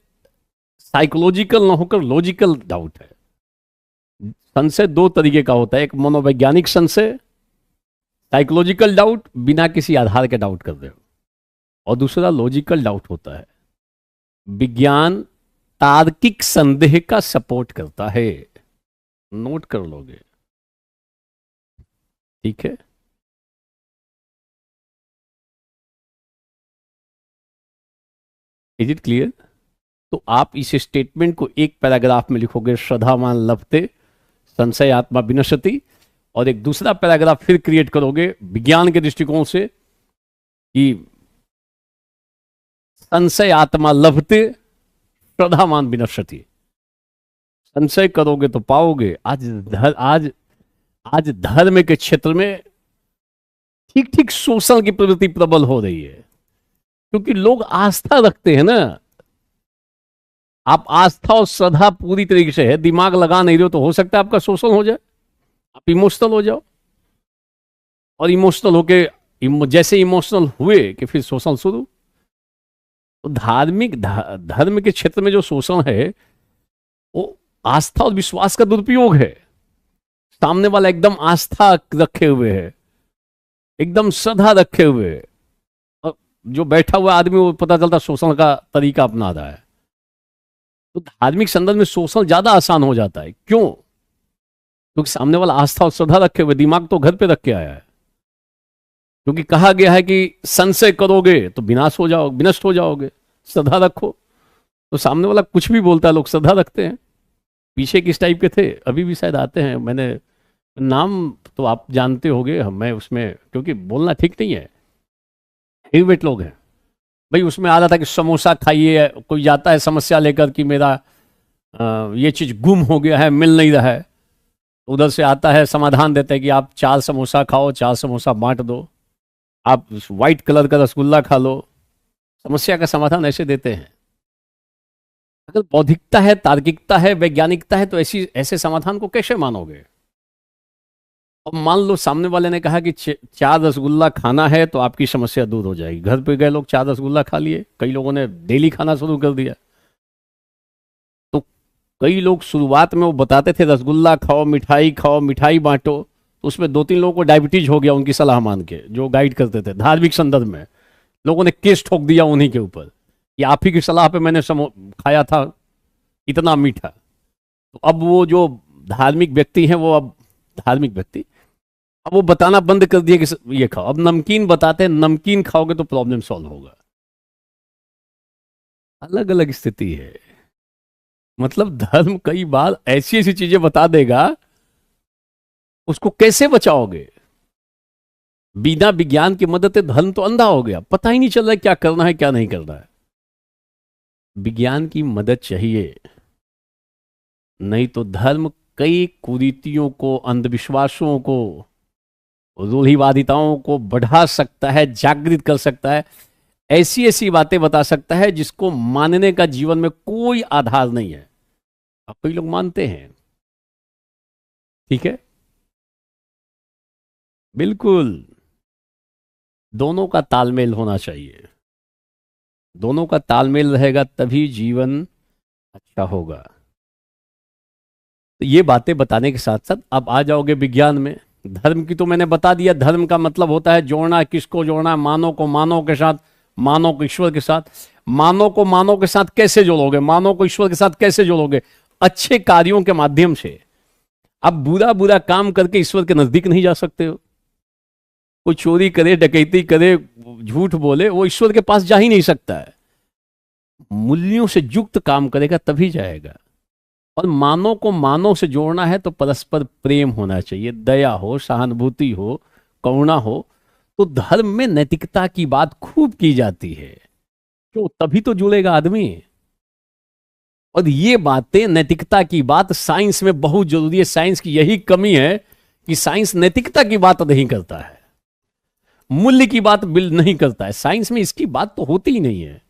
साइकोलॉजिकल ना होकर लॉजिकल डाउट है। संशय 2 तरीके का होता है, एक मनोवैज्ञानिक संशय, साइकोलॉजिकल डाउट, बिना किसी आधार के डाउट कर रहे हो, और दूसरा लॉजिकल डाउट होता है। विज्ञान तार्किक संदेह का सपोर्ट करता है, नोट कर लोगे, ठीक है? Is it clear? तो आप इस स्टेटमेंट को एक पैराग्राफ में लिखोगे, श्रद्धावान लभते संशय आत्मा विनश्यति, और एक दूसरा पैराग्राफ फिर क्रिएट करोगे विज्ञान के दृष्टिकोण से कि संशय आत्मा लभते श्रद्धावान विनश्यति। संशय करोगे तो पाओगे। आज धर्म के क्षेत्र में ठीक ठीक शोषण की प्रवृत्ति प्रबल हो रही है, क्योंकि लोग आस्था रखते हैं ना। आप आस्था और श्रद्धा पूरी तरीके से है, दिमाग लगा नहीं रहे हो, तो हो सकता है आपका शोषण हो जाए, आप इमोशनल हो जाओ, और इमोशनल होके जैसे इमोशनल हुए कि फिर शोषण शुरू। तो धर्म के क्षेत्र में जो शोषण है वो आस्था और विश्वास का दुरुपयोग है। सामने वाला एकदम आस्था रखे हुए है, एकदम श्रद्धा रखे हुए है, और जो बैठा हुआ आदमी वो पता चलता शोषण का तरीका अपना रहा है। तो धार्मिक संदर्भ में शोषण ज्यादा आसान हो जाता है। क्यों? क्योंकि सामने वाला आस्था और श्रद्धा रखे हुए, दिमाग तो घर पे रख के आया है। क्योंकि कहा गया है कि संशय करोगे तो विनाश हो जाओगे, विनष्ट हो जाओगे। श्रद्धा रखो, तो सामने वाला कुछ भी बोलता है, लोग श्रद्धा रखते हैं। पीछे किस टाइप के थे, अभी भी शायद आते हैं, मैंने नाम तो आप जानते होंगे, मैं उसमें क्योंकि बोलना ठीक नहीं है, हेवीवेट लोग हैं भाई। उसमें आ रहा था कि समोसा खाइए, कोई जाता है समस्या लेकर कि मेरा ये चीज गुम हो गया है, मिल नहीं रहा है, उधर से आता है समाधान देते हैं कि आप 4 समोसा खाओ, 4 समोसा बांट दो, आप व्हाइट कलर का रसगुल्ला खा लो। समस्या का समाधान ऐसे देते हैं। अगर बौद्धिकता है, तार्किकता है, वैज्ञानिकता है, तो ऐसी ऐसे समाधान को कैसे मानोगे? अब मान लो सामने वाले ने कहा कि 4 रसगुल्ला खाना है तो आपकी समस्या दूर हो जाएगी। घर पे गए लोग, 4 रसगुल्ला खा लिए, कई लोगों ने डेली खाना शुरू कर दिया। तो कई लोग शुरुआत में वो बताते थे रसगुल्ला खाओ, मिठाई बांटो, तो उसमें 2-3 लोगों को डायबिटीज हो गया उनकी सलाह मान के, जो गाइड करते थे धार्मिक संदर्भ में। लोगों ने केस ठोक दिया उन्हीं के ऊपर कि आप ही की सलाह पे मैंने खाया था इतना मीठा। तो अब वो जो धार्मिक व्यक्ति हैं, वो अब धार्मिक व्यक्ति अब वो बताना बंद कर दिया कि ये खाओ, अब नमकीन बताते हैं, नमकीन खाओगे तो प्रॉब्लम सॉल्व होगा। अलग अलग स्थिति है। मतलब धर्म कई बार ऐसी ऐसी चीजें बता देगा, उसको कैसे बचाओगे? बिना विज्ञान की मदद से धर्म तो अंधा हो गया, पता ही नहीं चल रहा है क्या करना है क्या नहीं करना है। विज्ञान की मदद चाहिए, नहीं तो धर्म कई कुरीतियों को, अंधविश्वासों को, रूढ़िवादिताओं को बढ़ा सकता है, जागृत कर सकता है, ऐसी ऐसी बातें बता सकता है जिसको मानने का जीवन में कोई आधार नहीं है। अब कई लोग मानते हैं, ठीक है, बिल्कुल। दोनों का तालमेल होना चाहिए, दोनों का तालमेल रहेगा तभी जीवन अच्छा होगा। तो ये बातें बताने के साथ साथ अब आ जाओगे विज्ञान में। धर्म की तो मैंने बता दिया, धर्म का मतलब होता है जोड़ना। किसको जोड़ना? मानव को मानव के साथ, मानव को ईश्वर के साथ। मानव को मानव के साथ कैसे जोड़ोगे? मानव को ईश्वर के साथ कैसे जोड़ोगे? अच्छे कार्यों के माध्यम से। अब बुरा बुरा काम करके ईश्वर के नजदीक नहीं जा सकते हो। कोई चोरी करे, डकैती करे, झूठ बोले, वो ईश्वर के पास जा ही नहीं सकता है। मूल्यों से युक्त काम करेगा तभी जाएगा। और मानव को मानव से जोड़ना है तो परस्पर प्रेम होना चाहिए, दया हो, सहानुभूति हो, करुणा हो। तो धर्म में नैतिकता की बात खूब की जाती है, क्यों? तभी तो जुड़ेगा आदमी। और ये बातें, नैतिकता की बात साइंस में बहुत जरूरी है। साइंस की यही कमी है कि साइंस नैतिकता की बात नहीं करता है, मूल्य की बात बिल नहीं करता है। साइंस में इसकी बात तो होती ही नहीं है।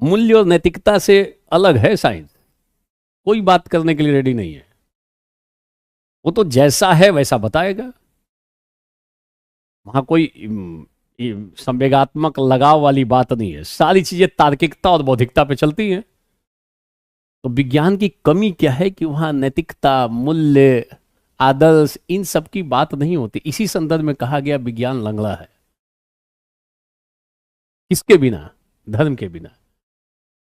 मूल्य और नैतिकता से अलग है साइंस, कोई बात करने के लिए रेडी नहीं है। वो तो जैसा है वैसा बताएगा। वहां कोई संवेगात्मक लगाव वाली बात नहीं है। सारी चीजें तार्किकता और बौद्धिकता पे चलती हैं। तो विज्ञान की कमी क्या है कि वहां नैतिकता, मूल्य, आदर्श, इन सब की बात नहीं होती। इसी संदर्भ में कहा गया विज्ञान लंगड़ा है। किसके बिना? धर्म के बिना।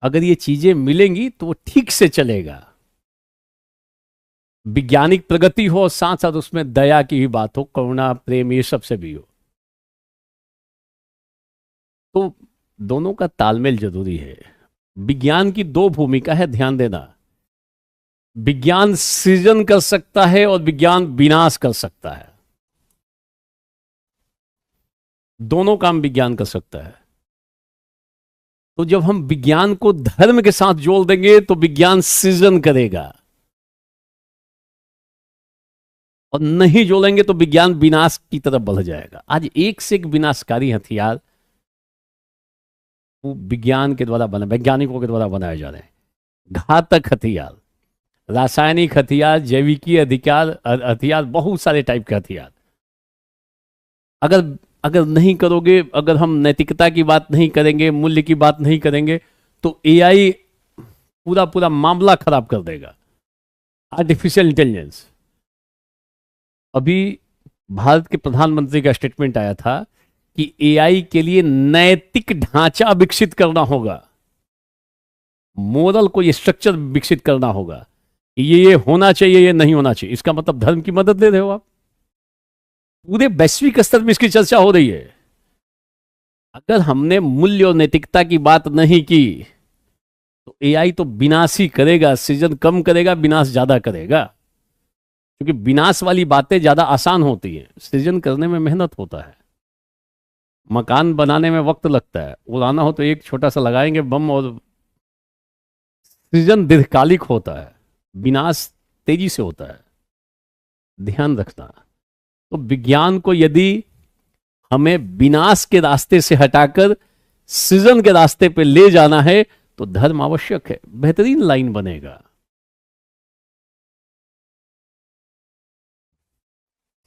अगर ये चीजें मिलेंगी तो वो ठीक से चलेगा। वैज्ञानिक प्रगति हो, साथ साथ उसमें दया की भी बात हो, करुणा, प्रेम, ये सबसे भी हो। तो दोनों का तालमेल जरूरी है। विज्ञान की 2 भूमिका है, ध्यान देना। विज्ञान सृजन कर सकता है और विज्ञान विनाश कर सकता है। दोनों काम विज्ञान कर सकता है। तो जब हम विज्ञान को धर्म के साथ जोड़ देंगे तो विज्ञान सृजन करेगा, और नहीं जोड़ेंगे तो विज्ञान विनाश की तरफ बढ़ जाएगा। आज एक से एक विनाशकारी हथियार वो विज्ञान के द्वारा बना, वैज्ञानिकों के द्वारा बनाए जा रहे हैं। घातक हथियार, रासायनिक हथियार, जैविकीय हथियार, बहुत सारे टाइप के हथियार। अगर अगर नहीं करोगे, अगर हम नैतिकता की बात नहीं करेंगे, मूल्य की बात नहीं करेंगे, तो एआई पूरा पूरा मामला खराब कर देगा। आर्टिफिशियल इंटेलिजेंस, अभी भारत के प्रधानमंत्री का स्टेटमेंट आया था कि एआई के लिए नैतिक ढांचा विकसित करना होगा, मोरल को स्ट्रक्चर विकसित करना होगा। ये होना चाहिए, ये नहीं होना चाहिए। इसका मतलब धर्म की मदद ले रहे हो आप। पूरे वैश्विक स्तर में इसकी चर्चा हो रही है। अगर हमने मूल्य और नैतिकता की बात नहीं की तो तो एआई तो विनाश ही करेगा, सृजन कम करेगा, विनाश ज्यादा करेगा। क्योंकि विनाश वाली बातें ज्यादा आसान होती हैं, सृजन करने में मेहनत होता है। मकान बनाने में वक्त लगता है, उड़ाना हो तो एक छोटा सा लगाएंगे बम, और सृजन दीर्घकालिक होता है, विनाश तेजी से होता है, ध्यान रखना। तो विज्ञान को यदि हमें विनाश के रास्ते से हटाकर सृजन के रास्ते पे ले जाना है तो धर्म आवश्यक है, बेहतरीन लाइन बनेगा।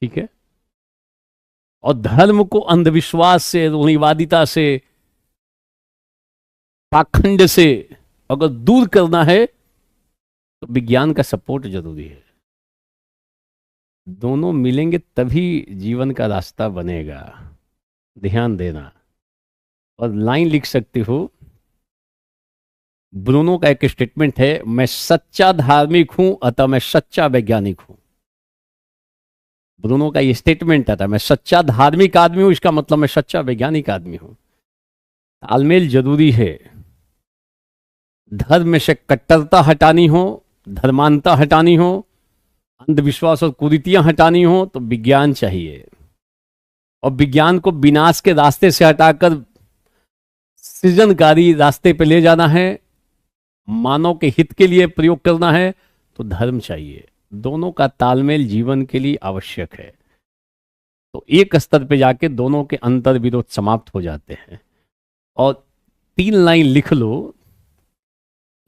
ठीक है। और धर्म को अंधविश्वास से, रूढ़िवादिता से, पाखंड से अगर दूर करना है तो विज्ञान का सपोर्ट जरूरी है। दोनों मिलेंगे तभी जीवन का रास्ता बनेगा, ध्यान देना। और लाइन लिख सकते हो, ब्रूनो का एक स्टेटमेंट है, मैं सच्चा धार्मिक हूं अतः मैं सच्चा वैज्ञानिक हूं। ब्रूनो का ये स्टेटमेंट आता है, मैं सच्चा धार्मिक आदमी हूं, इसका मतलब मैं सच्चा वैज्ञानिक आदमी हूं। तालमेल जरूरी है। धर्म में से कट्टरता हटानी हो, धर्मांता हटानी हो, अंधविश्वास और कुरीतियां हटानी हो तो विज्ञान चाहिए। और विज्ञान को विनाश के रास्ते से हटाकर सृजनकारी रास्ते पे ले जाना है, मानव के हित के लिए प्रयोग करना है तो धर्म चाहिए। दोनों का तालमेल जीवन के लिए आवश्यक है। तो एक स्तर पे जाके दोनों के अंतर विरोध समाप्त हो जाते हैं। और 3 लाइन लिख लो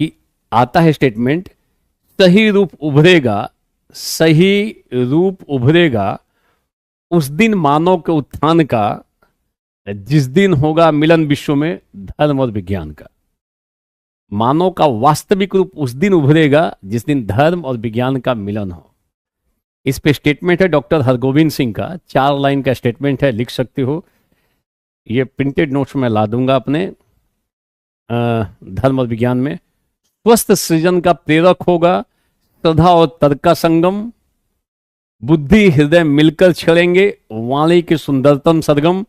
कि आता है स्टेटमेंट, सही रूप उभरेगा, सही रूप उभरेगा उस दिन मानव के उत्थान का, जिस दिन होगा मिलन विश्व में धर्म और विज्ञान का। मानव का वास्तविक रूप उस दिन उभरेगा जिस दिन धर्म और विज्ञान का मिलन हो। इस पे स्टेटमेंट है डॉक्टर हरगोविंद सिंह का, 4 लाइन का स्टेटमेंट है, लिख सकते हो। ये प्रिंटेड नोट्स में ला दूंगा अपने धर्म और विज्ञान में। स्वस्थ सृजन का प्रेरक होगा श्रद्धा और तर्क का संगम, बुद्धि हृदय मिलकर छड़ेंगे, वाणी के सुंदरतम सरगम,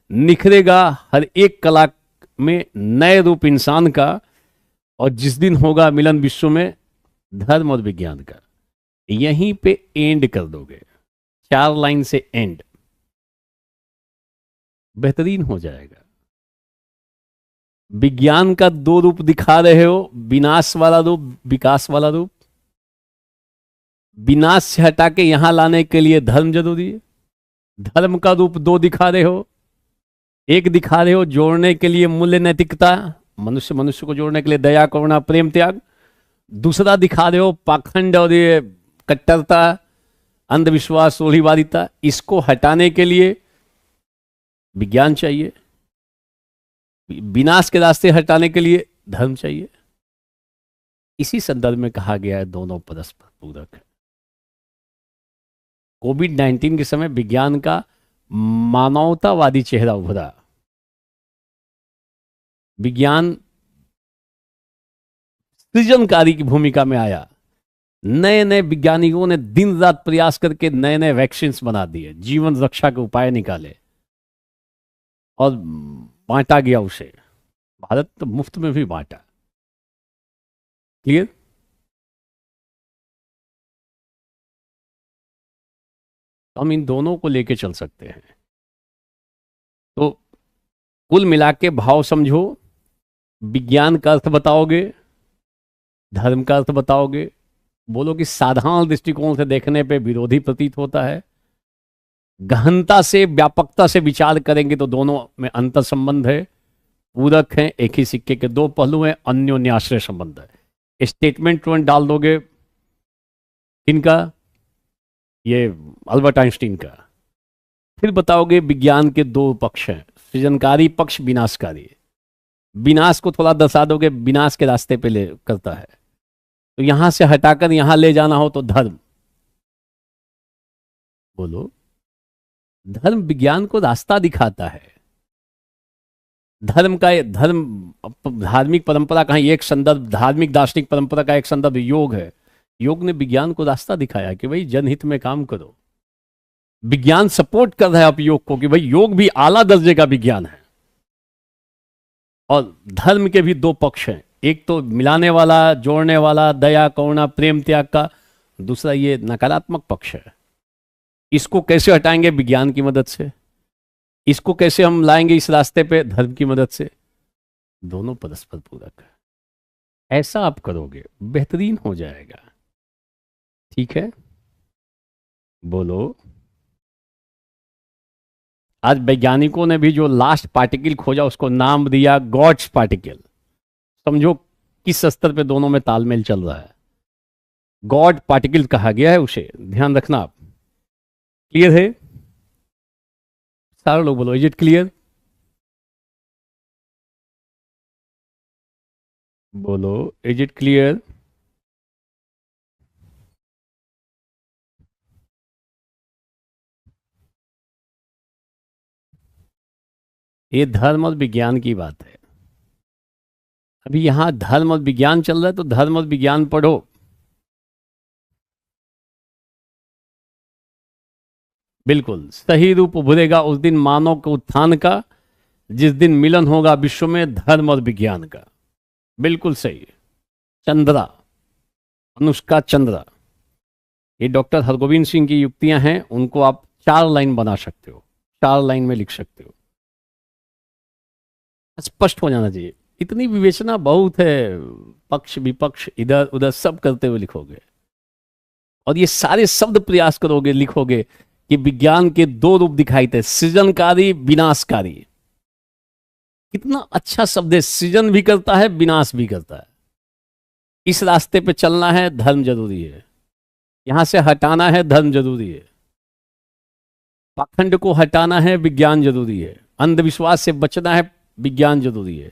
निखरेगा हर एक कला में नए रूप इंसान का, और जिस दिन होगा मिलन विश्व में धर्म और विज्ञान का। यहीं पे एंड कर दोगे, 4 लाइन से एंड, बेहतरीन हो जाएगा। विज्ञान का 2 रूप दिखा रहे हो, विनाश वाला रूप, विकास वाला रूप। विनाश से हटा के यहां लाने के लिए धर्म जरूरी है। धर्म का रूप 2 दिखा रहे हो, एक दिखा रहे हो जोड़ने के लिए मूल्य नैतिकता, मनुष्य मनुष्य को जोड़ने के लिए दया करुणा प्रेम त्याग। दूसरा दिखा रहे हो पाखंड और ये कट्टरता, अंधविश्वास, रूढ़िवादिता। इसको हटाने के लिए विज्ञान चाहिए, विनाश के रास्ते हटाने के लिए धर्म चाहिए। इसी संदर्भ में कहा गया है दोनों परस्पर पूरक है। कोविड-19 के समय विज्ञान का मानवतावादी चेहरा उभरा। विज्ञान सृजनकारी की भूमिका में आया। नए नए वैज्ञानिकों ने दिन रात प्रयास करके नए नए वैक्सीन बना दिए, जीवन रक्षा के उपाय निकाले और बांटा गया उसे। भारत तो मुफ्त में भी बांटा। क्लियर? तो हम इन दोनों को लेके चल सकते हैं। तो कुल मिला के भाव समझो, विज्ञान का अर्थ बताओगे, धर्म का अर्थ बताओगे। बोलो कि साधारण दृष्टिकोण से देखने पे विरोधी प्रतीत होता है, गहनता से व्यापकता से विचार करेंगे तो दोनों में अंतर संबंध है, पूरक हैं, एक ही सिक्के के 2 पहलू हैं, अन्योन्याश्रय संबंध है। स्टेटमेंट तुरंत डाल दोगे किनका? ये अल्बर्ट आइंस्टीन का। फिर बताओगे विज्ञान के 2 पक्ष हैं, सृजनकारी पक्ष, विनाशकारी। विनाश को थोड़ा दर्शा दोगे, विनाश के रास्ते पे ले करता है, तो यहां से हटाकर यहां ले जाना हो तो धर्म। बोलो, धर्म विज्ञान को रास्ता दिखाता है। धर्म धार्मिक परंपरा का एक संदर्भ, धार्मिक दार्शनिक परंपरा का एक संदर्भ योग है। योग ने विज्ञान को रास्ता दिखाया कि भाई जनहित में काम करो। विज्ञान सपोर्ट कर रहा है अब योग को कि भाई योग भी आला दर्जे का विज्ञान है। और धर्म के भी 2 पक्ष हैं, एक तो मिलाने वाला, जोड़ने वाला, दया, करुणा, प्रेम, त्याग का। दूसरा ये नकारात्मक पक्ष है। इसको कैसे हटाएंगे? विज्ञान की मदद से। इसको कैसे हम लाएंगे इस रास्ते पे? धर्म की मदद से। दोनों परस्पर पूरक है। ऐसा आप करोगे, बेहतरीन हो जाएगा। ठीक है, बोलो। आज वैज्ञानिकों ने भी जो लास्ट पार्टिकल खोजा उसको नाम दिया गॉड्स पार्टिकल। समझो किस स्तर पे दोनों में तालमेल चल रहा है। गॉड पार्टिकल कहा गया है उसे, ध्यान रखना आप। क्लियर है? सारे लोग बोलो, इज इट क्लियर? बोलो, इज इट क्लियर? ये धर्म और विज्ञान की बात है। अभी यहां धर्म और विज्ञान चल रहा है, तो धर्म और विज्ञान पढ़ो। बिल्कुल सही रूप उभरेगा उस दिन मानव के उत्थान का, जिस दिन मिलन होगा विश्व में धर्म और विज्ञान का। बिल्कुल सही। चंद्रा, अनुष्का चंद्रा, ये डॉक्टर हरगोविंद सिंह की युक्तियां हैं। उनको आप 4 लाइन बना सकते हो, 4 लाइन में लिख सकते हो। स्पष्ट हो जाना चाहिए। इतनी विवेचना बहुत है, पक्ष विपक्ष इधर उधर सब करते हुए लिखोगे, और ये सारे शब्द प्रयास करोगे, लिखोगे कि विज्ञान के 2 रूप दिखाई थे, सृजनकारी, विनाशकारी। कितना अच्छा शब्द है, सृजन भी करता है, विनाश भी करता है। इस रास्ते पे चलना है, धर्म जरूरी है। यहां से हटाना है, धर्म जरूरी है। पाखंड को हटाना है, विज्ञान जरूरी है। अंधविश्वास से बचना है, विज्ञान जरूरी है।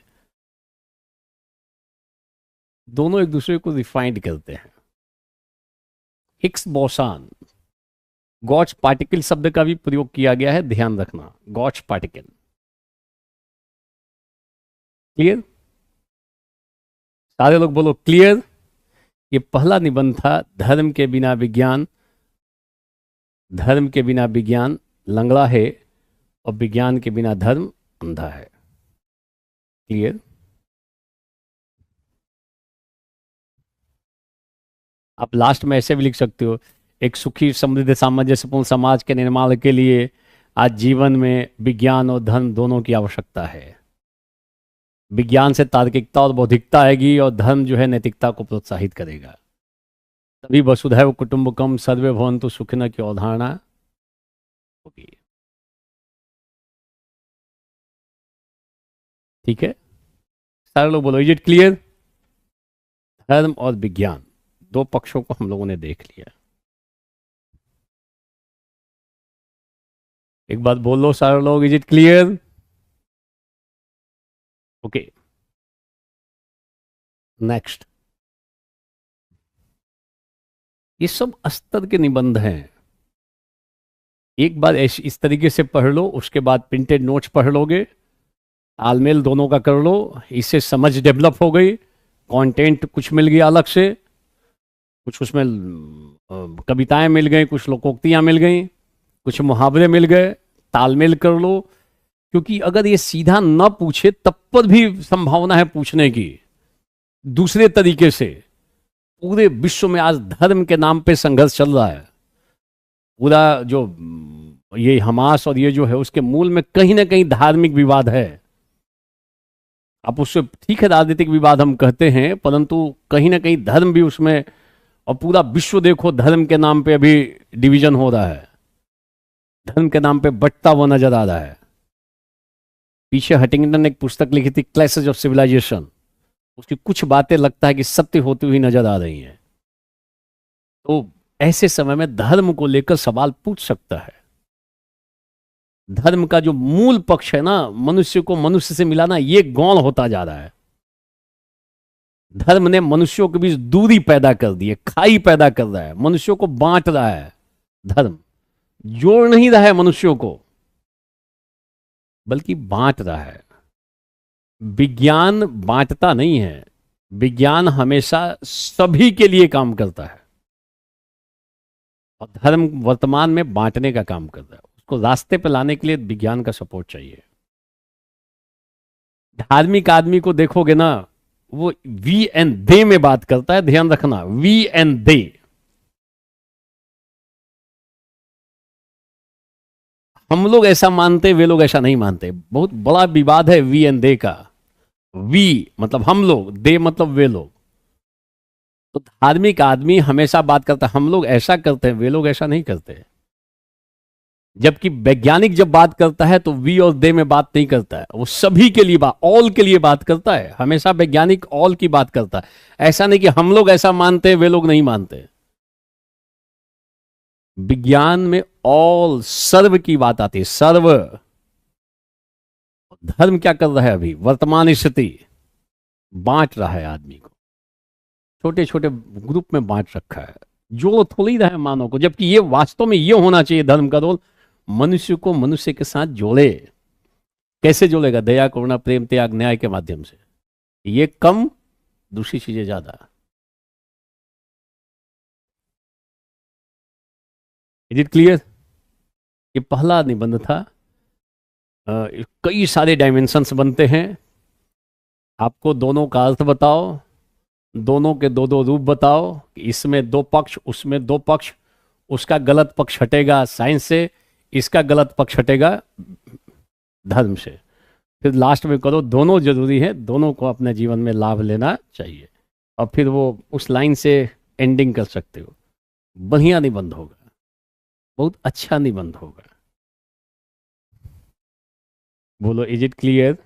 दोनों एक दूसरे को रिफाइंड करते हैं। हिग्स बोसान, गॉड्स पार्टिकल शब्द का भी प्रयोग किया गया है, ध्यान रखना। God's particle, clear? सारे लोग बोलो क्लियर। ये पहला निबंध था, धर्म के बिना विज्ञान, धर्म के बिना विज्ञान लंगड़ा है, और विज्ञान के बिना धर्म अंधा है। क्लियर? आप लास्ट में ऐसे भी लिख सकते हो, एक सुखी समृद्ध सामंजस्यपूर्ण समाज के निर्माण के लिए आज जीवन में विज्ञान और धर्म दोनों की आवश्यकता है। विज्ञान से तार्किकता और बौद्धिकता आएगी, और धर्म जो है नैतिकता को प्रोत्साहित करेगा। तभी वसुधैव कुटुंबकम सर्वे भवन्तु सुखिनः की अवधारणा होगी। ठीक है, सारे लोग बोलो, इज इट क्लियर? धर्म और विज्ञान, 2 पक्षों को हम लोगों ने देख लिया। एक बात बोलो सारे लोग, is it clear? Okay, next. ये सब स्तर के निबंध हैं। एक बार ऐसे इस तरीके से पढ़ लो, उसके बाद प्रिंटेड नोट्स पढ़ लोगे, तालमेल दोनों का कर लो, इससे समझ डेवलप हो गई, कंटेंट कुछ मिल गया अलग से, कुछ उसमें कविताएं मिल गई, कुछ लोकोक्तियां मिल गई, कुछ मुहावरे मिल गए, तालमेल कर लो। क्योंकि अगर ये सीधा न पूछे तब पर भी संभावना है पूछने की दूसरे तरीके से। पूरे विश्व में आज धर्म के नाम पे संघर्ष चल रहा है। पूरा जो ये हमास और ये जो है, उसके मूल में कहीं ना कहीं धार्मिक विवाद है। आप उससे ठीक है, राजनीतिक विवाद हम कहते हैं, परंतु कहीं ना कहीं धर्म भी उसमें, और पूरा विश्व देखो धर्म के नाम पे अभी डिवीजन हो रहा है, धर्म के नाम पे बंटता हुआ नजर आ रहा है। पीछे हटिंगटन ने एक पुस्तक लिखी थी, क्लैशेस ऑफ सिविलाइजेशन, उसकी कुछ बातें लगता है कि सत्य होती हुई नजर आ रही हैं। तो ऐसे समय में धर्म को लेकर सवाल पूछ सकता है। धर्म का जो मूल पक्ष है ना, मनुष्य को मनुष्य से मिलाना, ये गौण होता जा रहा है। धर्म ने मनुष्यों के बीच दूरी पैदा कर दी है, खाई पैदा कर रहा है, मनुष्यों को बांट रहा है। धर्म जोड़ नहीं रहा है मनुष्यों को, बल्कि बांट रहा है। विज्ञान बांटता नहीं है, विज्ञान हमेशा सभी के लिए काम करता है, और धर्म वर्तमान में बांटने का काम कर रहा है। उसको रास्ते पर लाने के लिए विज्ञान का सपोर्ट चाहिए। धार्मिक आदमी को देखोगे ना, वो वी एंड दे में बात करता है, ध्यान रखना, वी एंड दे। हम लोग ऐसा मानते, वे लोग ऐसा नहीं मानते। बहुत बड़ा विवाद है वी एंड दे का। वी मतलब हम लोग, दे मतलब वे लोग। तो धार्मिक आदमी हमेशा बात करता है हम लोग ऐसा करते हैं, वे लोग ऐसा नहीं करते। जबकि वैज्ञानिक जब बात करता है तो वी और दे में बात नहीं करता है, वो सभी के लिए बात, ऑल के लिए बात करता है। हमेशा वैज्ञानिक ऑल की बात करता है। ऐसा नहीं कि हम लोग ऐसा मानते हैं, वे लोग नहीं मानते। विज्ञान में ऑल, सर्व की बात आती है, सर्व। धर्म क्या कर रहा है अभी वर्तमान स्थिति, बांट रहा है आदमी को, छोटे छोटे ग्रुप में बांट रखा है, जोड़ थोड़ी रहा है मानव को। जबकि ये वास्तव में ये होना चाहिए धर्म का रोल, मनुष्य को मनुष्य के साथ जोड़े। कैसे जोड़ेगा? दया, करुणा, प्रेम, त्याग, न्याय के माध्यम से। ये कम, दूसरी चीजें ज्यादा। Is it clear? ये पहला निबंध था। कई सारे डायमेंशंस बनते हैं। आपको दोनों का अर्थ बताओ, दोनों के दो दो रूप बताओ, इसमें दो पक्ष, उसमें दो पक्ष, उसका गलत पक्ष हटेगा साइंस से, इसका गलत पक्ष हटेगा धर्म से। फिर लास्ट में करो, दोनों जरूरी है, दोनों को अपने जीवन में लाभ लेना चाहिए, और फिर वो उस लाइन से एंडिंग कर सकते हो। बढ़िया निबंध होगा, बहुत अच्छा निबंध होगा। बोलो, इज इट क्लियर?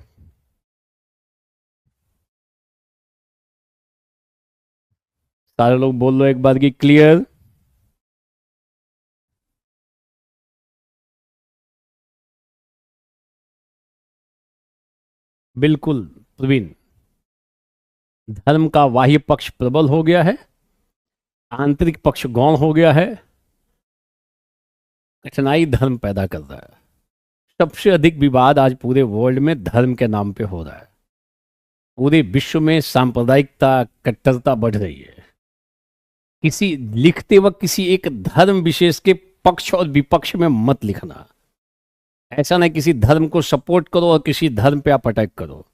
सारे लोग बोल लो एक बार की क्लियर। बिल्कुल प्रवीण, धर्म का बाह्य पक्ष प्रबल हो गया है, आंतरिक पक्ष गौण हो गया है, कठिनाई धर्म पैदा कर रहा है। सबसे अधिक विवाद आज पूरे वर्ल्ड में धर्म के नाम पे हो रहा है। पूरे विश्व में सांप्रदायिकता, कट्टरता बढ़ रही है। किसी लिखते वक्त किसी एक धर्म विशेष के पक्ष और विपक्ष में मत लिखना। ऐसा नहीं किसी धर्म को सपोर्ट करो और किसी धर्म पे आप अटैक करो,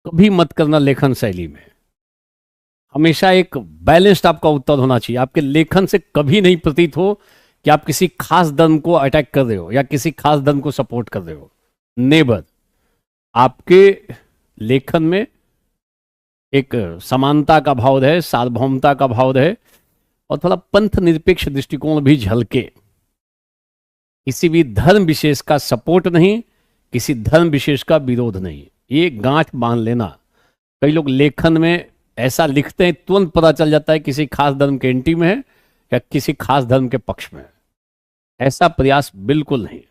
कभी मत करना लेखन शैली में। हमेशा एक बैलेंस्ड आपका उत्तर होना चाहिए। आपके लेखन से कभी नहीं प्रतीत हो कि आप किसी खास धर्म को अटैक कर रहे हो या किसी खास धर्म को सपोर्ट कर रहे हो। नेबर, आपके लेखन में एक समानता का भाव रहे, सार्वभौमता का भाव रहे, और थोड़ा पंथ निरपेक्ष दृष्टिकोण भी झलके। किसी भी धर्म विशेष का सपोर्ट नहीं, किसी धर्म विशेष का विरोध नहीं। ये गांठ बांध लेना। कई लोग लेखन में ऐसा लिखते हैं, तुरंत पता चल जाता है किसी खास धर्म के एंटी में है या किसी खास धर्म के पक्ष में है। ऐसा प्रयास बिल्कुल नहीं।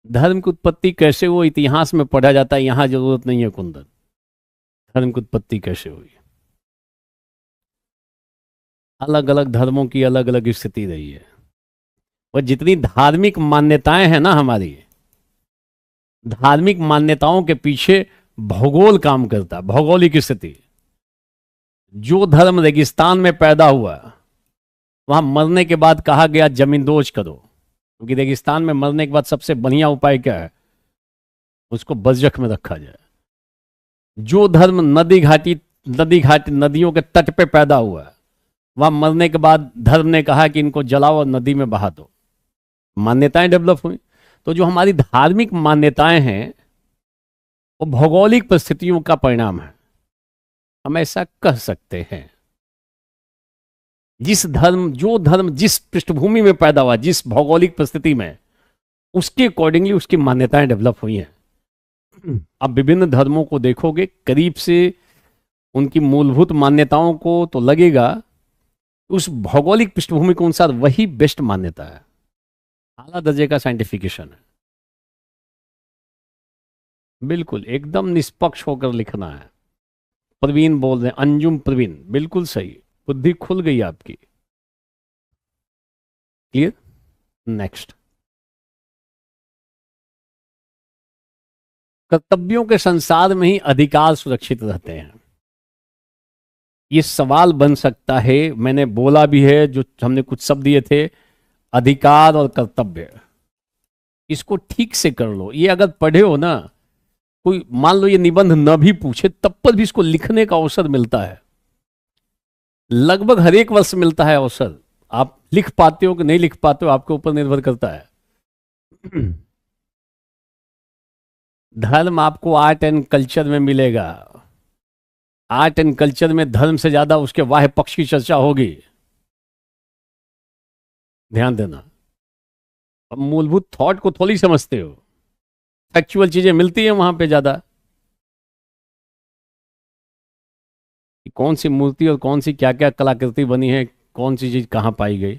धर्म की उत्पत्ति कैसे हुई इतिहास में पढ़ा जाता है, यहां जरूरत नहीं है कुंदन। धर्म की उत्पत्ति कैसे हुई, अलग अलग धर्मों की अलग अलग स्थिति रही है। और जितनी धार्मिक मान्यताएं हैं ना हमारी, धार्मिक मान्यताओं के पीछे भूगोल काम करता है, भौगोलिक स्थिति। जो धर्म रेगिस्तान में पैदा हुआ, वहां मरने के बाद कहा गया जमींदोज करो, क्योंकि रेगिस्तान में मरने के बाद सबसे बढ़िया उपाय क्या है, उसको बजरख में रखा जाए। जो धर्म नदी घाटी नदियों के तट पे पैदा हुआ, वहां मरने के बाद धर्म ने कहा कि इनको जलाओ और नदी में बहा दो। मान्यताएं डेवलप हुई। तो जो हमारी धार्मिक मान्यताएं हैं वो भौगोलिक परिस्थितियों का परिणाम है, हम ऐसा कह सकते हैं। जो धर्म जिस पृष्ठभूमि में पैदा हुआ, जिस भौगोलिक परिस्थिति में, उसके अकॉर्डिंगली उसकी मान्यताएं डेवलप हुई हैं। अब विभिन्न धर्मों को देखोगे करीब से, उनकी मूलभूत मान्यताओं को तो लगेगा उस भौगोलिक पृष्ठभूमि के अनुसार वही बेस्ट मान्यता है, आला दर्जे का साइंटिफिकेशन है। बिल्कुल एकदम निष्पक्ष होकर लिखना है। प्रवीण बोल रहे हैं, अंजुम प्रवीण, बिल्कुल सही, बुद्धि खुल गई आपकी। क्लियर? नेक्स्ट, कर्तव्यों के संसार में ही अधिकार सुरक्षित रहते हैं। ये सवाल बन सकता है, मैंने बोला भी है, जो हमने कुछ शब्द दिए थे, अधिकार और कर्तव्य, इसको ठीक से कर लो। ये अगर पढ़े हो ना कोई मान लो ये निबंध न भी पूछे तब पर भी इसको लिखने का अवसर मिलता है, लगभग हर एक वर्ष मिलता है अवसर। आप लिख पाते हो कि नहीं लिख पाते हो आपके ऊपर निर्भर करता है। धर्म आपको आर्ट एंड कल्चर में मिलेगा, आर्ट एंड कल्चर में धर्म से ज्यादा उसके वाह्य पक्ष की चर्चा होगी, ध्यान देना। अब मूलभूत थॉट को थोड़ी समझते हो, फैक्चुअल चीजें मिलती हैं वहां पे ज्यादा, कौन सी मूर्ति और कौन सी क्या क्या कलाकृति बनी है, कौन सी चीज कहां पाई गई।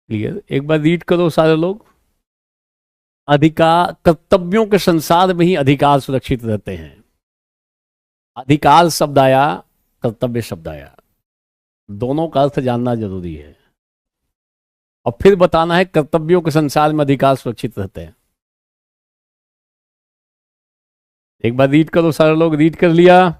क्लियर? एक बार रीड करो सारे लोग। अधिकार, कर्तव्यों के संसार में ही अधिकार सुरक्षित रहते हैं। अधिकार शब्द आया, कर्तव्य शब्द आया, दोनों का अर्थ जानना जरूरी है और फिर बताना है कर्तव्यों के संसार में अधिकार सुरक्षित रहते हैं। एक बार रीड करो सारे लोग। रीड कर लिया?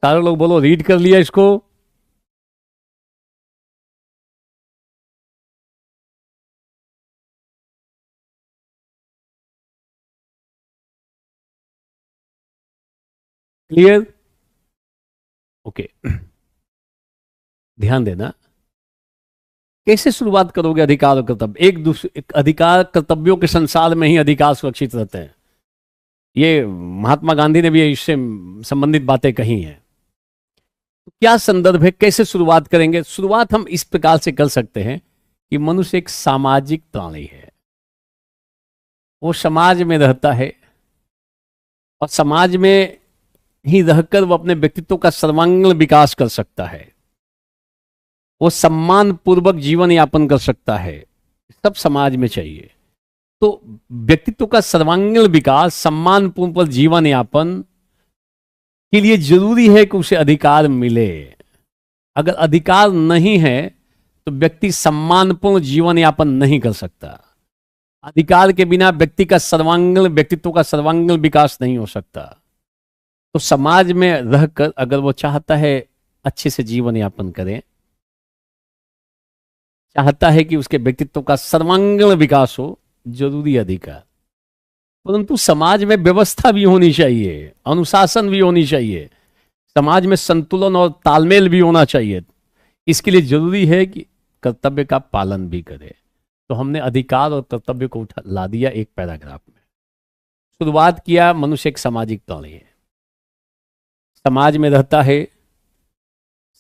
सारे लोग बोलो रीड कर लिया इसको। क्लियर? ओके। ध्यान देना, कैसे शुरुआत करोगे अधिकार और कर्तव्य? एक दूसरे अधिकार कर्तव्यों के संसार में ही अधिकार सुरक्षित रहते हैं, ये महात्मा गांधी ने भी इससे संबंधित बातें कही हैं। तो क्या संदर्भ है, कैसे शुरुआत करेंगे? शुरुआत हम इस प्रकार से कर सकते हैं कि मनुष्य एक सामाजिक प्राणी है, वो समाज में रहता है और समाज में ही रहकर वो अपने व्यक्तित्व का सर्वांगीण विकास कर सकता है, वो सम्मान पूर्वक जीवन यापन कर सकता है, सब समाज में चाहिए। तो व्यक्तित्व का सर्वांगीण विकास, सम्मान पूर्वक जीवन यापन के लिए जरूरी है कि उसे अधिकार मिले। अगर अधिकार नहीं है तो व्यक्ति सम्मानपूर्ण जीवन यापन नहीं कर सकता। अधिकार के बिना व्यक्ति का सर्वांगीण, व्यक्तित्व का सर्वांगीण विकास नहीं हो सकता। तो समाज में रहकर अगर वो चाहता है अच्छे से जीवन यापन करें, चाहता है कि उसके व्यक्तित्व का सर्वांगीण विकास हो, जरूरी अधिकार। परंतु समाज में व्यवस्था भी होनी चाहिए, अनुशासन भी होनी चाहिए, समाज में संतुलन और तालमेल भी होना चाहिए। इसके लिए जरूरी है कि कर्तव्य का पालन भी करे। तो हमने अधिकार और कर्तव्य को उठा ला दिया एक पैराग्राफ में। शुरुआत किया, मनुष्य एक सामाजिक प्राणी है, समाज में रहता है,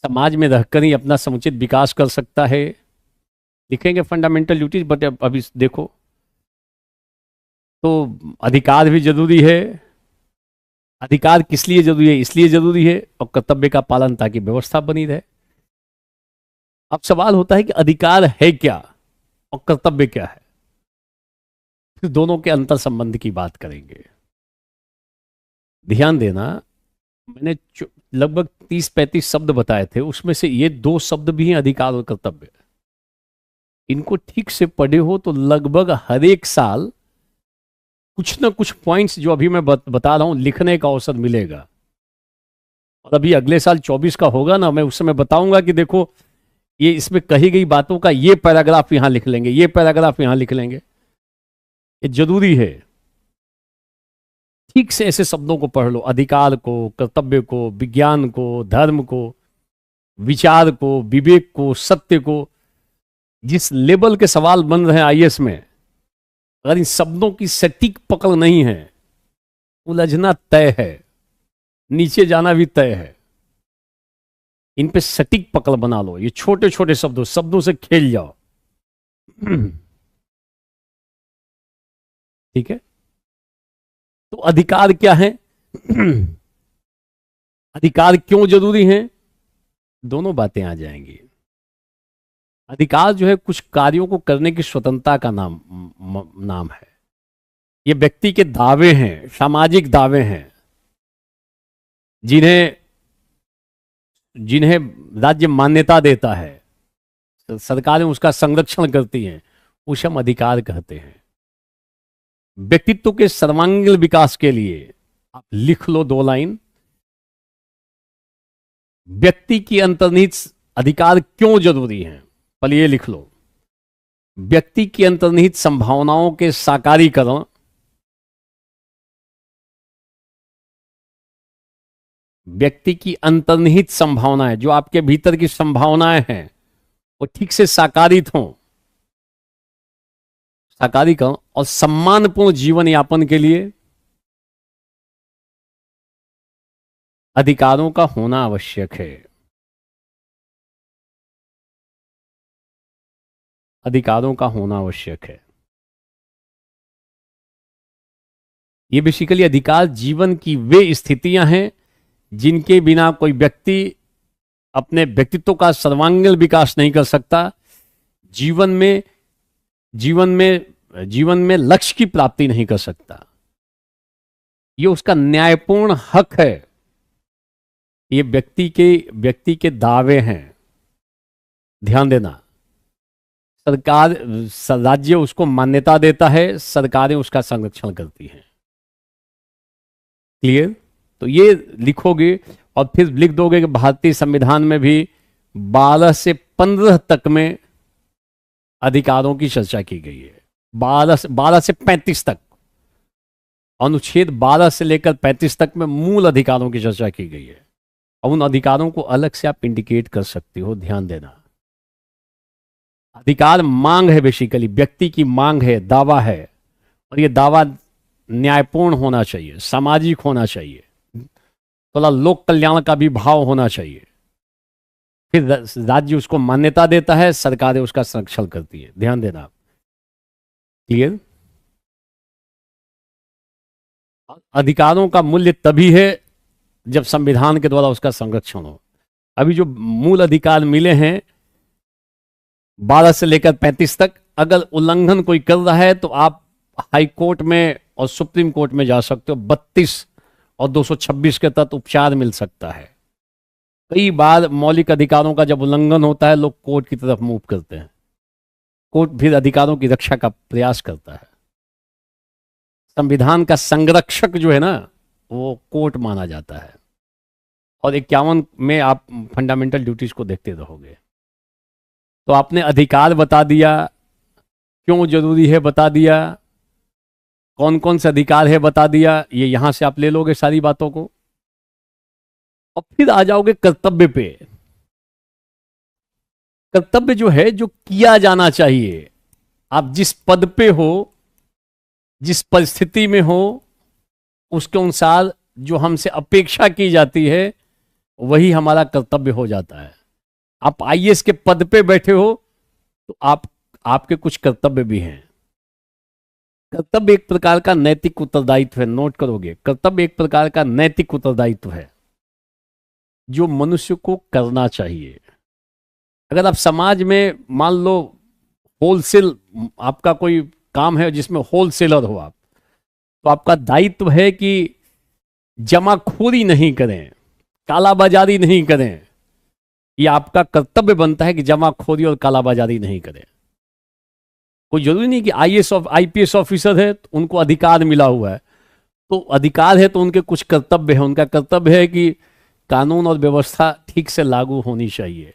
समाज में रहकर ही अपना समुचित विकास कर सकता है। लिखेंगे फंडामेंटल ड्यूटीज, बट अभी देखो तो अधिकार भी जरूरी है। अधिकार किस लिए जरूरी है? इसलिए जरूरी है, और कर्तव्य का पालन ताकि व्यवस्था बनी रहे। अब सवाल होता है कि अधिकार है क्या और कर्तव्य क्या है, फिर दोनों के अंतर संबंध की बात करेंगे। ध्यान देना, मैंने लगभग 30-35 शब्द बताए थे, उसमें से ये 2 शब्द भी हैं, अधिकार और कर्तव्य। इनको ठीक से पढ़े हो तो लगभग हर एक साल कुछ ना कुछ पॉइंट्स जो अभी मैं बता रहा हूं लिखने का अवसर मिलेगा। और अभी अगले साल 24 का होगा ना, मैं उस समय बताऊंगा कि देखो ये इसमें कही गई बातों का ये पैराग्राफ यहां लिख लेंगे, ये पैराग्राफ यहां लिख लेंगे। ये जरूरी है, ठीक से ऐसे शब्दों को पढ़ लो, अधिकार को, कर्तव्य को, विज्ञान को, धर्म को, विचार को, विवेक को, सत्य को। जिस लेवल के सवाल बन रहे हैं आईएएस में, अगर इन शब्दों की सटीक पकड़ नहीं है, उलझना तय है, नीचे जाना भी तय है। इन पे सटीक पकड़ बना लो, ये छोटे छोटे शब्दों से खेल जाओ। ठीक है? तो अधिकार क्या है? अधिकार क्यों जरूरी है? दोनों बातें आ जाएंगी। अधिकार जो है कुछ कार्यों को करने की स्वतंत्रता का नाम है। ये व्यक्ति के दावे हैं, सामाजिक दावे हैं, जिन्हें राज्य मान्यता देता है, सरकारें उसका संरक्षण करती हैं, उसे हम अधिकार कहते हैं। व्यक्तित्व के सर्वांगीण विकास के लिए आप लिख लो 2 लाइन व्यक्ति की अंतर्निहित अधिकार क्यों जरूरी है? पहले ये लिख लो, व्यक्ति की अंतर्निहित संभावनाओं के साकारीकरण, व्यक्ति की अंतर्निहित संभावनाएं, जो आपके भीतर की संभावनाएं हैं वो ठीक से साकारित हों, साकारीकरण और सम्मानपूर्ण जीवन यापन के लिए अधिकारों का होना आवश्यक है। अधिकारों का होना आवश्यक है। ये बेसिकली अधिकार जीवन की वे स्थितियां हैं जिनके बिना कोई व्यक्ति अपने व्यक्तित्व का सर्वांगीण विकास नहीं कर सकता, जीवन में जीवन में लक्ष्य की प्राप्ति नहीं कर सकता। ये उसका न्यायपूर्ण हक है। ये व्यक्ति के दावे हैं। ध्यान देना, सरकार, राज्य उसको मान्यता देता है, सरकारें उसका संरक्षण करती हैं। क्लियर? तो ये लिखोगे और फिर लिख दोगे कि भारतीय संविधान में भी 12 से 15 तक में अधिकारों की चर्चा की गई है। 12 से 35 तक, अनुच्छेद 12 से लेकर 35 तक में मूल अधिकारों की चर्चा की गई है। और उन अधिकारों को अलग से आप इंडिकेट कर सकते हो। ध्यान देना, अधिकार मांग है, बेसिकली व्यक्ति की मांग है, दावा है, और ये दावा न्यायपूर्ण होना चाहिए, सामाजिक होना चाहिए, थोड़ा लोक कल्याण का भी भाव होना चाहिए। फिर राज्य उसको मान्यता देता है, सरकारें उसका संरक्षण करती है। ध्यान देना। क्लियर? अधिकारों का मूल्य तभी है जब संविधान के द्वारा उसका संरक्षण हो। अभी जो मूल अधिकार मिले हैं 12 से लेकर 35 तक, अगर उल्लंघन कोई कर रहा है तो आप हाई कोर्ट में और सुप्रीम कोर्ट में जा सकते हो। 32 और 226 के तहत उपचार मिल सकता है। कई बार मौलिक अधिकारों का जब उल्लंघन होता है, लोग कोर्ट की तरफ मूव करते हैं। कोर्ट भी अधिकारों की रक्षा का प्रयास करता है। संविधान का संरक्षक जो है ना, वो कोर्ट माना जाता है। और 51 में आप फंडामेंटल ड्यूटीज को देखते रहोगे। तो आपने अधिकार बता दिया, क्यों जरूरी है बता दिया, कौन कौन से अधिकार है बता दिया। ये यहां से आप ले लोगे सारी बातों को, और फिर आ जाओगे कर्तव्य पे। कर्तव्य जो है, जो किया जाना चाहिए। आप जिस पद पे हो, जिस परिस्थिति में हो, उसके अनुसार जो हमसे अपेक्षा की जाती है वही हमारा कर्तव्य हो जाता है। आप आईएएस के पद पे बैठे हो तो आपके कुछ कर्तव्य भी हैं। कर्तव्य एक प्रकार का नैतिक उत्तरदायित्व है। नोट करोगे, कर्तव्य एक प्रकार का नैतिक उत्तरदायित्व है जो मनुष्य को करना चाहिए। अगर आप समाज में मान लो होलसेल, आपका कोई काम है जिसमें होलसेलर हो आप, तो आपका दायित्व है कि जमाखोरी नहीं करें, कालाबाजारी नहीं करें। ये आपका कर्तव्य बनता है कि जमाखोरी और कालाबाजारी नहीं करें। कोई जरूरी नहीं कि आईपीएस ऑफिसर है तो उनको अधिकार मिला हुआ है, तो अधिकार है तो उनके कुछ कर्तव्य है। उनका कर्तव्य है कि कानून और व्यवस्था ठीक से लागू होनी चाहिए,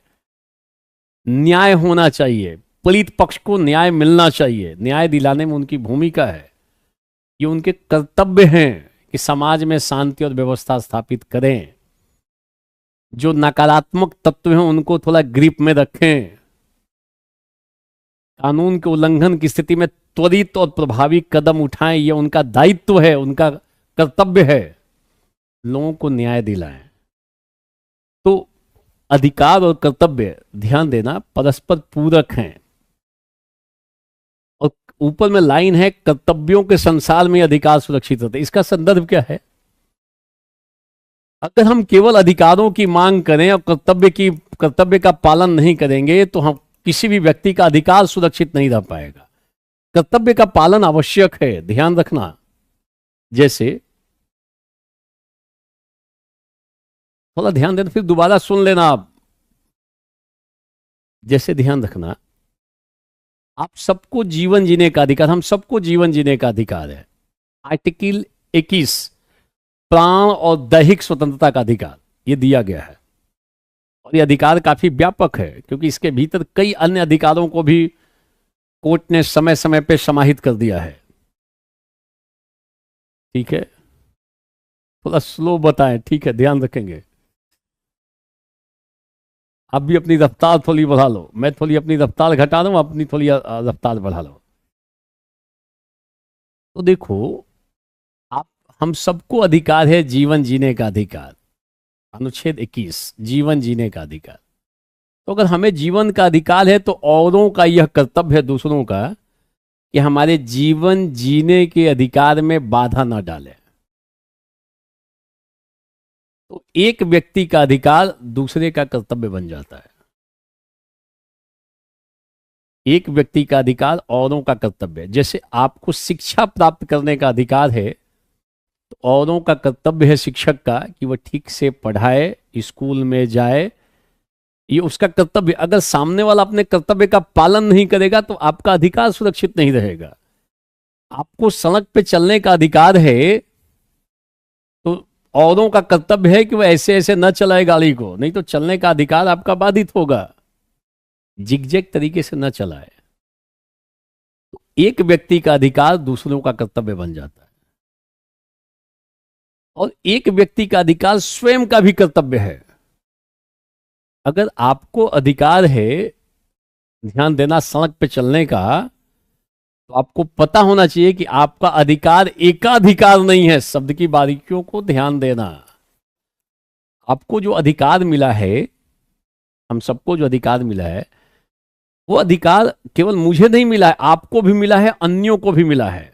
न्याय होना चाहिए, पीड़ित पक्ष को न्याय मिलना चाहिए, न्याय दिलाने में उनकी भूमिका है। ये उनके कर्तव्य हैं कि समाज में शांति और व्यवस्था स्थापित करें। जो नकारात्मक तत्व हैं उनको थोड़ा ग्रिप में रखें। कानून के उल्लंघन की स्थिति में त्वरित और प्रभावी कदम उठाएं। ये उनका दायित्व है, उनका कर्तव्य है। लोगों को न्याय दिलाएं। तो अधिकार और कर्तव्य, ध्यान देना, परस्पर पूरक हैं। और ऊपर में लाइन है, कर्तव्यों के संसार में अधिकार सुरक्षित होते। इसका संदर्भ क्या है? अगर हम केवल अधिकारों की मांग करें और कर्तव्य का पालन नहीं करेंगे तो हम किसी भी व्यक्ति का अधिकार सुरक्षित नहीं रह पाएगा। कर्तव्य का पालन आवश्यक है, ध्यान रखना। जैसे थोड़ा ध्यान देना, फिर दोबारा सुन लेना आप। जैसे ध्यान रखना, आप सबको जीवन जीने का अधिकार, हम सबको जीवन जीने का अधिकार है। आर्टिकल 21 प्राण और दैहिक स्वतंत्रता का अधिकार, ये दिया गया है। और ये अधिकार काफी व्यापक है, क्योंकि इसके भीतर कई अन्य अधिकारों को भी कोर्ट ने समय समय पे समाहित कर दिया है। ठीक है, थोड़ा स्लो बताएं, ठीक है, ध्यान रखेंगे। आप भी अपनी रफ्तार थोड़ी बढ़ा लो, मैं थोड़ी अपनी रफ्तार घटा दूं, अपनी थोड़ी रफ्तार बढ़ा लो। तो देखो, आप हम सबको अधिकार है जीवन जीने का अधिकार। अनुच्छेद 21, जीवन जीने का अधिकार। तो अगर हमें जीवन का अधिकार है, तो औरों का यह कर्तव्य है, दूसरों का, कि हमारे जीवन जीने के अधिकार में बाधा ना डालें। तो एक व्यक्ति का अधिकार दूसरे का कर्तव्य बन जाता है। एक व्यक्ति का अधिकार औरों का कर्तव्य है। जैसे आपको शिक्षा प्राप्त करने का अधिकार है, तो औरों का कर्तव्य है शिक्षक का कि वह ठीक से पढ़ाए, स्कूल में जाए, ये उसका कर्तव्य। अगर सामने वाला अपने कर्तव्य का पालन नहीं करेगा तो आपका अधिकार सुरक्षित नहीं रहेगा। आपको सड़क पे चलने का अधिकार है, तो औरों का कर्तव्य है कि वह ऐसे ऐसे न चलाए गाड़ी को, नहीं तो चलने का अधिकार आपका बाधित होगा। जिगजैग तरीके से न चलाए। तो एक व्यक्ति का अधिकार दूसरों का कर्तव्य बन जाता है, और एक व्यक्ति का अधिकार स्वयं का भी कर्तव्य है। अगर आपको अधिकार है, ध्यान देना, सड़क पे चलने का, तो आपको पता होना चाहिए कि आपका अधिकार एकाधिकार नहीं है। शब्द की बारीकियों को ध्यान देना। आपको जो अधिकार मिला है, हम सबको जो अधिकार मिला है, वो अधिकार केवल मुझे नहीं मिला है, आपको भी मिला है, अन्यों को भी मिला है।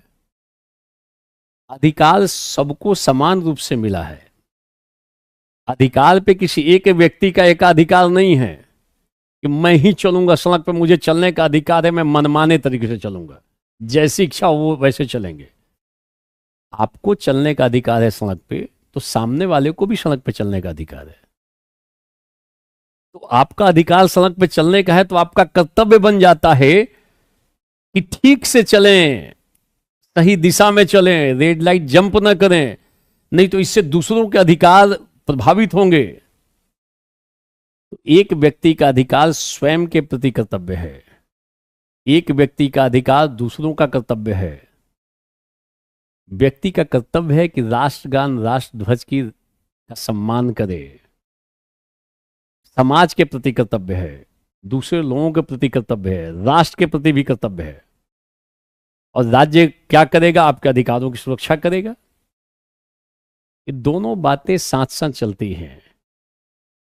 अधिकार सबको समान रूप से मिला है। अधिकार पे किसी एक व्यक्ति का एकाधिकार नहीं है कि मैं ही चलूंगा सड़क पे, मुझे चलने का अधिकार है, मैं मनमाने तरीके से चलूंगा, जैसी इच्छा हो वो वैसे चलेंगे। आपको चलने का अधिकार है सड़क पे, तो सामने वाले को भी सड़क पे चलने का अधिकार है। तो आपका अधिकार सड़क पे चलने का है, तो आपका कर्तव्य बन जाता है कि ठीक से चलें, सही दिशा में चलें, रेड लाइट जंप ना करें, नहीं तो इससे दूसरों के अधिकार प्रभावित होंगे। तो एक व्यक्ति का अधिकार स्वयं के प्रति कर्तव्य है, एक व्यक्ति का अधिकार दूसरों का कर्तव्य है। व्यक्ति का कर्तव्य है कि राष्ट्रगान, राष्ट्रध्वज की का सम्मान करे। समाज के प्रति कर्तव्य है, दूसरे लोगों के प्रति कर्तव्य है, राष्ट्र के प्रति भी कर्तव्य है। और राज्य क्या करेगा? आपके अधिकारों की सुरक्षा करेगा। ये दोनों बातें साथ साथ चलती हैं।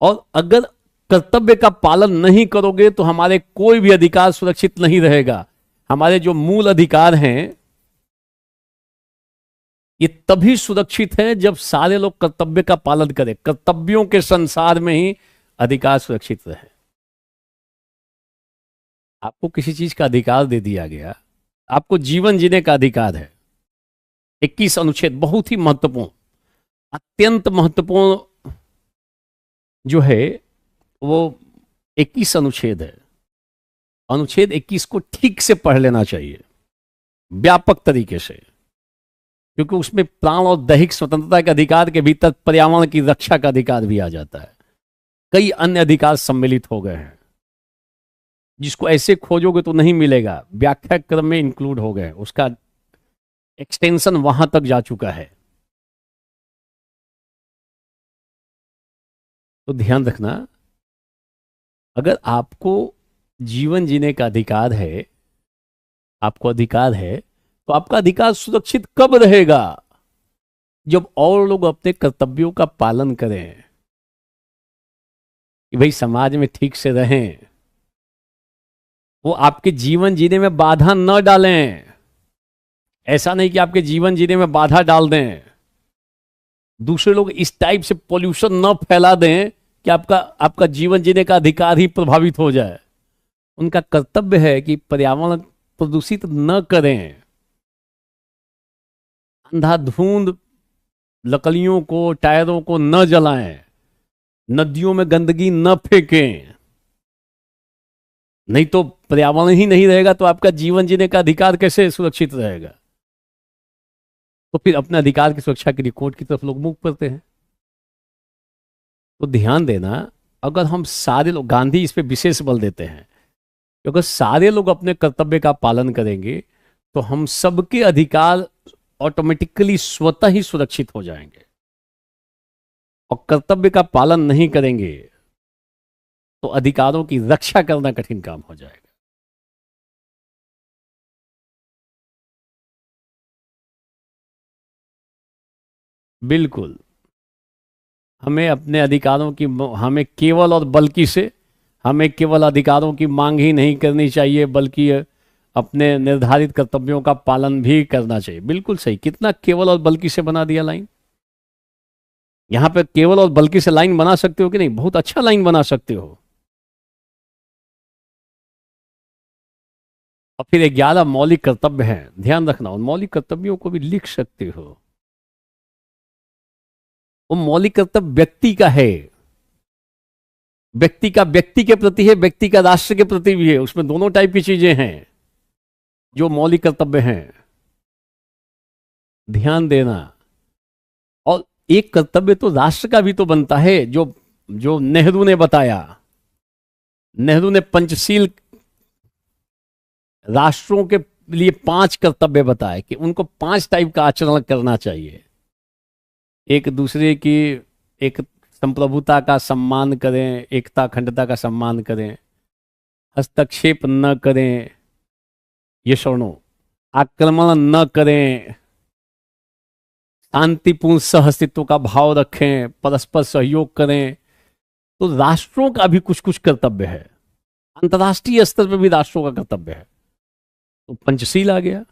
और अगर कर्तव्य का पालन नहीं करोगे तो हमारे कोई भी अधिकार सुरक्षित नहीं रहेगा। हमारे जो मूल अधिकार हैं, ये तभी सुरक्षित है जब सारे लोग कर्तव्य का पालन करें। कर्तव्यों के संसार में ही अधिकार सुरक्षित रहे। आपको किसी चीज का अधिकार दे दिया गया, आपको जीवन जीने का अधिकार है। 21 अनुच्छेद बहुत ही महत्वपूर्ण, अत्यंत महत्वपूर्ण जो है वो 21 अनुच्छेद है। अनुच्छेद 21 को ठीक से पढ़ लेना चाहिए, व्यापक तरीके से, क्योंकि उसमें प्राण और दैहिक स्वतंत्रता के अधिकार के भीतर पर्यावरण की रक्षा का अधिकार भी आ जाता है। कई अन्य अधिकार सम्मिलित हो गए हैं, जिसको ऐसे खोजोगे तो नहीं मिलेगा, व्याख्या क्रम में इंक्लूड हो गए, उसका एक्सटेंशन वहां तक जा चुका है। तो ध्यान रखना, अगर आपको जीवन जीने का अधिकार है, आपको अधिकार है, तो आपका अधिकार सुरक्षित कब रहेगा? जब और लोग अपने कर्तव्यों का पालन करें, कि भाई समाज में ठीक से रहें, वो आपके जीवन जीने में बाधा न डालें। ऐसा नहीं कि आपके जीवन जीने में बाधा डाल दें, दूसरे लोग इस टाइप से पोल्यूशन न फैला दें कि आपका जीवन जीने का अधिकार ही प्रभावित हो जाए। उनका कर्तव्य है कि पर्यावरण प्रदूषित न करें, अंधाधुंध लकड़ियों को, टायरों को न जलाएं, नदियों में गंदगी न फेंकें। नहीं तो पर्यावरण ही नहीं रहेगा तो आपका जीवन जीने का अधिकार कैसे सुरक्षित रहेगा? तो फिर अपने अधिकार की सुरक्षा के लिए कोर्ट की तरफ लोग मुख करते हैं। तो ध्यान देना, अगर हम सारे लोग, गांधी इस पे विशेष बल देते हैं कि अगर सारे लोग अपने कर्तव्य का पालन करेंगे तो हम सबके अधिकार ऑटोमेटिकली स्वतः ही सुरक्षित हो जाएंगे। और कर्तव्य का पालन नहीं करेंगे तो अधिकारों की रक्षा करना कठिन काम हो जाएगा। बिल्कुल। हमें अपने अधिकारों की, हमें केवल और बल्कि से, हमें केवल अधिकारों की मांग ही नहीं करनी चाहिए बल्कि अपने निर्धारित कर्तव्यों का पालन भी करना चाहिए। बिल्कुल सही। कितना केवल और बल्कि से बना दिया लाइन। यहां पे केवल और बल्कि से लाइन बना सकते हो कि नहीं? बहुत अच्छा लाइन बना सकते हो। और फिर 11 मौलिक कर्तव्य हैं, ध्यान रखना। उन मौलिक कर्तव्यों को भी लिख सकते हो। वो मौलिक कर्तव्य व्यक्ति का है, व्यक्ति का व्यक्ति के प्रति है, व्यक्ति का राष्ट्र के प्रति भी है। उसमें दोनों टाइप की चीजें हैं जो मौलिक कर्तव्य हैं, ध्यान देना। और एक कर्तव्य तो राष्ट्र का भी तो बनता है, जो जो नेहरू ने बताया। नेहरू ने पंचशील राष्ट्रों के लिए 5 कर्तव्य बताए कि उनको 5 टाइप का आचरण करना चाहिए। एक दूसरे की, एक संप्रभुता का सम्मान करें, एकता अखंडता का सम्मान करें, हस्तक्षेप न करें, ये सुनो, आक्रमण न करें, शांतिपूर्ण सहअस्तित्व का भाव रखें, परस्पर सहयोग करें। तो राष्ट्रों का भी कुछ कुछ कर्तव्य है, अंतर्राष्ट्रीय स्तर पर भी राष्ट्रों का कर्तव्य है। तो पंचशील आ गया।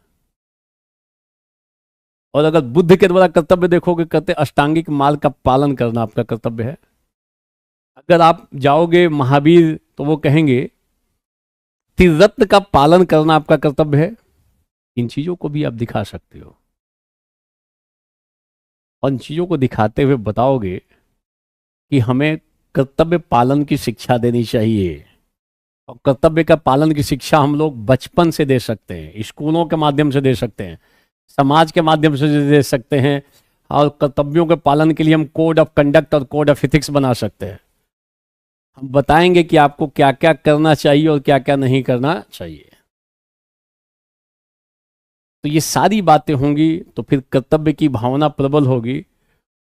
और अगर बुद्ध के द्वारा कर्तव्य देखोगे, कहते अष्टांगिक मार्ग का पालन करना आपका कर्तव्य है। अगर आप जाओगे महावीर तो वो कहेंगे त्रिरत्न का पालन करना आपका कर्तव्य है। इन चीजों को भी आप दिखा सकते हो। और इन चीजों को दिखाते हुए बताओगे कि हमें कर्तव्य पालन की शिक्षा देनी चाहिए। और कर्तव्य का पालन की शिक्षा हम लोग बचपन से दे सकते हैं, स्कूलों के माध्यम से दे सकते हैं, समाज के माध्यम से दे सकते हैं। और कर्तव्यों के पालन के लिए हम कोड ऑफ कंडक्ट और कोड ऑफ इथिक्स बना सकते हैं। हम बताएंगे कि आपको क्या क्या करना चाहिए और क्या क्या नहीं करना चाहिए। तो ये सारी बातें होंगी तो फिर कर्तव्य की भावना प्रबल होगी।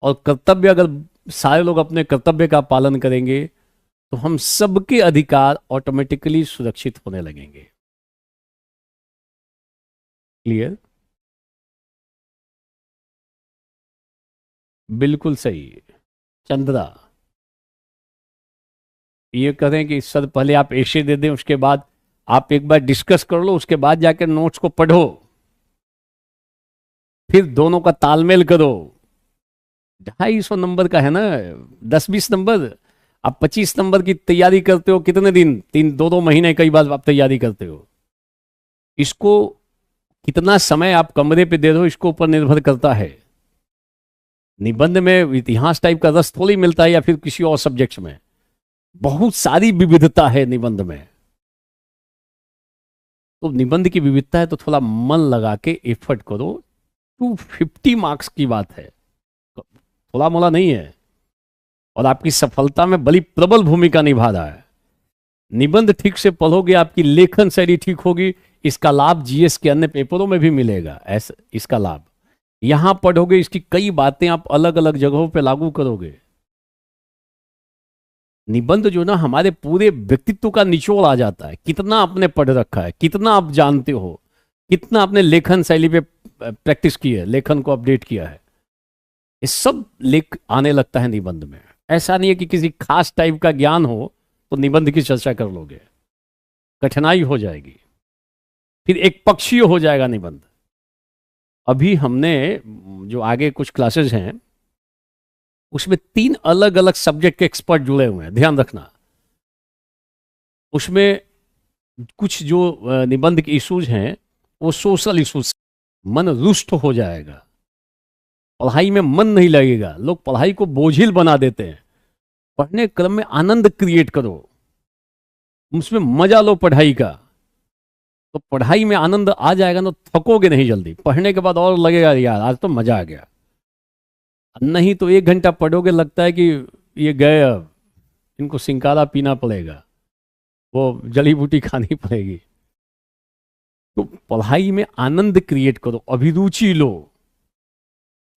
और कर्तव्य, अगर सारे लोग अपने कर्तव्य का पालन करेंगे तो हम सबके अधिकार ऑटोमेटिकली सुरक्षित होने लगेंगे। क्लियर? बिल्कुल सही। चंद्रा ये करें कि सर पहले आप एसे दे दें, उसके बाद आप एक बार डिस्कस कर लो, उसके बाद जाके नोट्स को पढ़ो, फिर दोनों का तालमेल करो। 250 नंबर का है ना, 10-20 नंबर। आप 25 नंबर की तैयारी करते हो कितने दिन? 3-2 महीने कई बार आप तैयारी करते हो। इसको कितना समय आप कमरे पे दे दो, इसको ऊपर निर्भर करता है। निबंध में इतिहास टाइप का रस थोड़ी मिलता है, या फिर किसी और सब्जेक्ट्स में। बहुत सारी विविधता है निबंध में। तो निबंध की विविधता है तो थोड़ा मन लगा के एफर्ट करो। 250 मार्क्स की बात है, थोड़ा मोला नहीं है। और आपकी सफलता में बड़ी प्रबल भूमिका निभा रहा है। निबंध ठीक से पढ़ोगे, आपकी लेखन शैली ठीक होगी। इसका लाभ जीएस के अन्य पेपरों में भी मिलेगा। ऐसा इसका लाभ यहां पढ़ोगे, इसकी कई बातें आप अलग अलग जगहों पे लागू करोगे। निबंध जो ना हमारे पूरे व्यक्तित्व का निचोड़ आ जाता है। कितना आपने पढ़ रखा है, कितना आप जानते हो, कितना आपने लेखन शैली पे प्रैक्टिस की है, लेखन को अपडेट किया है, ये सब लेख आने लगता है निबंध में। ऐसा नहीं है कि किसी खास टाइप का ज्ञान हो तो निबंध की चर्चा कर लोगे, कठिनाई हो जाएगी, फिर एक पक्षीय हो जाएगा निबंध। अभी हमने जो आगे कुछ क्लासेस हैं उसमें 3 अलग अलग सब्जेक्ट के एक्सपर्ट जुड़े हुए हैं, ध्यान रखना। उसमें कुछ जो निबंध के इश्यूज हैं वो सोशल इश्यूज। मन रुष्ट हो जाएगा, पढ़ाई में मन नहीं लगेगा, लोग पढ़ाई को बोझिल बना देते हैं। पढ़ने क्रम में आनंद क्रिएट करो, उसमें मजा लो पढ़ाई का। तो पढ़ाई में आनंद आ जाएगा ना, थकोगे नहीं जल्दी। पढ़ने के बाद और लगेगा यार आज तो मजा आ गया। नहीं तो 1 घंटा पढ़ोगे, लगता है कि ये गए अब इनको सिंकारा पीना पड़ेगा, वो जड़ी बूटी खानी पड़ेगी। तो पढ़ाई में आनंद क्रिएट करो, अभिरुचि लो,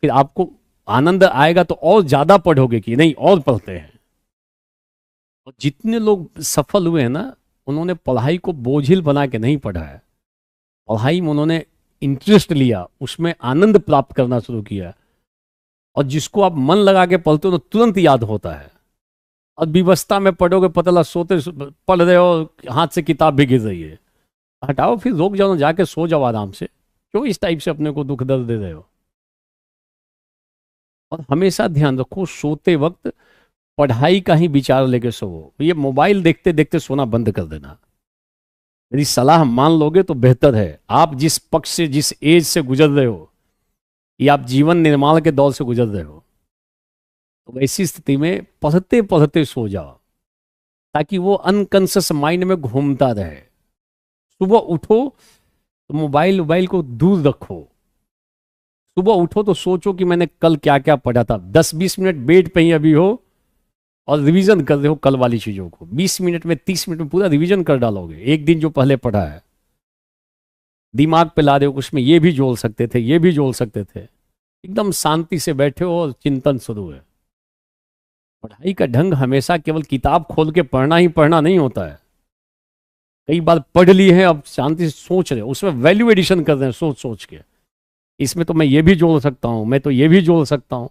फिर आपको आनंद आएगा तो और ज्यादा पढ़ोगे कि नहीं और पढ़ते हैं। और जितने लोग सफल हुए हैं ना, उन्होंने पढ़ाई को बोझिल बना के नहीं पढ़ा है, पढ़ाई में उन्होंने इंटरेस्ट लिया, उसमें आनंद प्राप्त करना शुरू किया। और जिसको आप मन लगा के पढ़ते हो तो तुरंत याद होता है। और विवस्था में पढ़ोगे, पता लगा सोते पढ़ रहे हो, हाथ से किताब भी गिर रही है, हटाओ, फिर रोक जाओ, जाके सो जाओ आराम से, क्यों इस टाइप से अपने को दुख दर्द दे रहे हो। और हमेशा ध्यान रखो, सोते वक्त पढ़ाई का ही विचार लेके सो। ये मोबाइल देखते देखते सोना बंद कर देना। मेरी सलाह मान लोगे तो बेहतर है। आप जिस पक्ष से, जिस एज से गुजर रहे हो, या आप जीवन निर्माण के दौर से गुजर रहे हो, तो ऐसी स्थिति में पढ़ते पढ़ते सो जाओ, ताकि वो अनकॉन्शियस माइंड में घूमता रहे। सुबह उठो तो मोबाइल को दूर रखो। सुबह उठो तो सोचो कि मैंने कल क्या क्या पढ़ा था। 10-20 मिनट बेड पे ही अभी हो और रिवीजन कर रहे हो कल वाली चीजों को। 20 मिनट में, 30 मिनट में पूरा रिवीजन कर डालोगे, एक दिन जो पहले पढ़ा है दिमाग पे ला दे, उसमें ये भी जोड़ सकते थे, ये भी जोड़ सकते थे। एकदम शांति से बैठे हो और चिंतन शुरू है। पढ़ाई का ढंग हमेशा केवल किताब खोल के पढ़ना ही पढ़ना नहीं होता है। कई बार पढ़ ली है, अब शांति से सोच रहे हो, उसमें वैल्यू एडिशन कर रहे हैं सोच सोच के, इसमें तो मैं ये भी जोड़ सकता हूं, मैं तो ये भी जोड़ सकता हूं।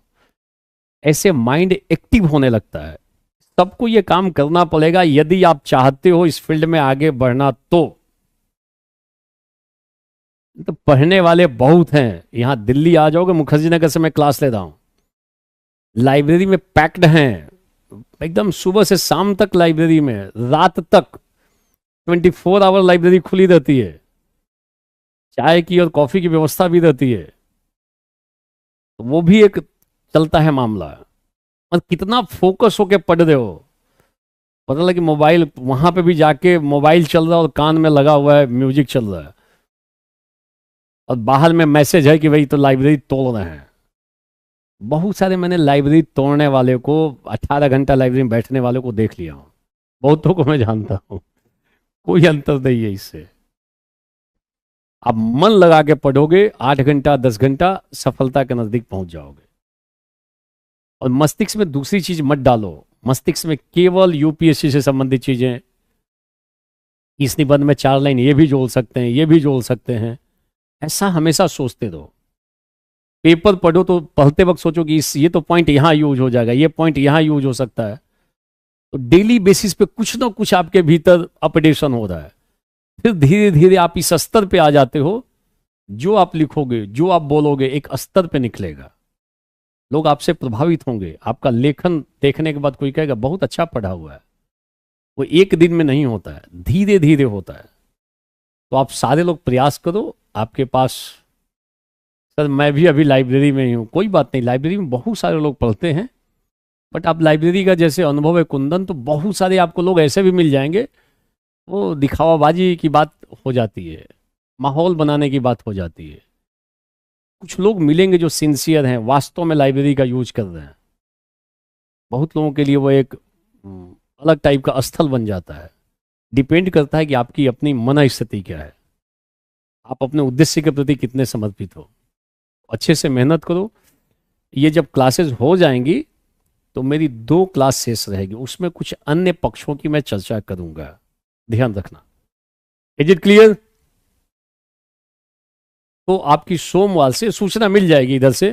ऐसे माइंड एक्टिव होने लगता है। सबको ये काम करना पड़ेगा यदि आप चाहते हो इस फील्ड में आगे बढ़ना। तो पढ़ने वाले बहुत हैं। यहां दिल्ली आ जाओगे, मुखर्जी नगर से मैं क्लास ले रहा हूं, लाइब्रेरी में पैक्ड हैं एकदम, सुबह से शाम तक लाइब्रेरी में, रात तक 24 आवर लाइब्रेरी खुली रहती है, चाय की और कॉफी की व्यवस्था भी रहती है। तो वो भी एक चलता है मामला। और कितना फोकस होके पढ़ रहे हो, पता लगा कि मोबाइल, वहां पे भी जाके मोबाइल चल रहा है और कान में लगा हुआ है, म्यूजिक चल रहा है, और बाहर में मैसेज है कि भाई तो लाइब्रेरी तोड़ रहे हैं। बहुत सारे मैंने लाइब्रेरी तोड़ने वाले को, 18 घंटा लाइब्रेरी में बैठने वाले को देख लिया हूं। बहुतों को मैं जानता हूं, कोई अंतर नहीं है इससे। आप मन लगा के पढ़ोगे, 8 घंटा 10 घंटा, सफलता के नजदीक पहुंच जाओगे। और मस्तिष्क में दूसरी चीज मत डालो, मस्तिष्क में केवल यूपीएससी से संबंधित चीजें, इस निबंध में 4 लाइन ये भी जोड़ सकते हैं, ये भी जोड़ सकते हैं, ऐसा हमेशा सोचते रहो। पेपर पढ़ो तो पढ़ते वक्त सोचो कि ये तो पॉइंट यहां यूज हो जाएगा, ये पॉइंट यहां यूज हो सकता है। तो डेली बेसिस पे कुछ ना कुछ आपके भीतर अपडेशन हो रहा है। फिर धीरे धीरे आप इस स्तर पे आ जाते हो, जो आप लिखोगे, जो आप बोलोगे, एक स्तर पे निकलेगा। लोग आपसे प्रभावित होंगे। आपका लेखन देखने के बाद कोई कहेगा बहुत अच्छा पढ़ा हुआ है। वो एक दिन में नहीं होता है, धीरे धीरे होता है। तो आप सारे लोग प्रयास करो। आपके पास, सर मैं भी अभी लाइब्रेरी में ही हूँ, कोई बात नहीं, लाइब्रेरी में बहुत सारे लोग पढ़ते हैं, बट आप लाइब्रेरी का जैसे अनुभव है कुंदन, तो बहुत सारे आपको लोग ऐसे भी मिल जाएंगे, वो दिखावाबाजी की बात हो जाती है, माहौल बनाने की बात हो जाती है। कुछ लोग मिलेंगे जो सिंसियर हैं, वास्तव में लाइब्रेरी का यूज कर रहे हैं। बहुत लोगों के लिए वो एक अलग टाइप का स्थल बन जाता है। डिपेंड करता है कि आपकी अपनी मन स्थिति क्या है, आप अपने उद्देश्य के प्रति कितने समर्पित हो। अच्छे से मेहनत करो। ये जब क्लासेस हो जाएंगी तो मेरी 2 क्लास शेष रहेगी, उसमें कुछ अन्य पक्षों की मैं चर्चा करूंगा, ध्यान रखना। Is it clear? तो आपकी सोमवार से सूचना मिल जाएगी इधर से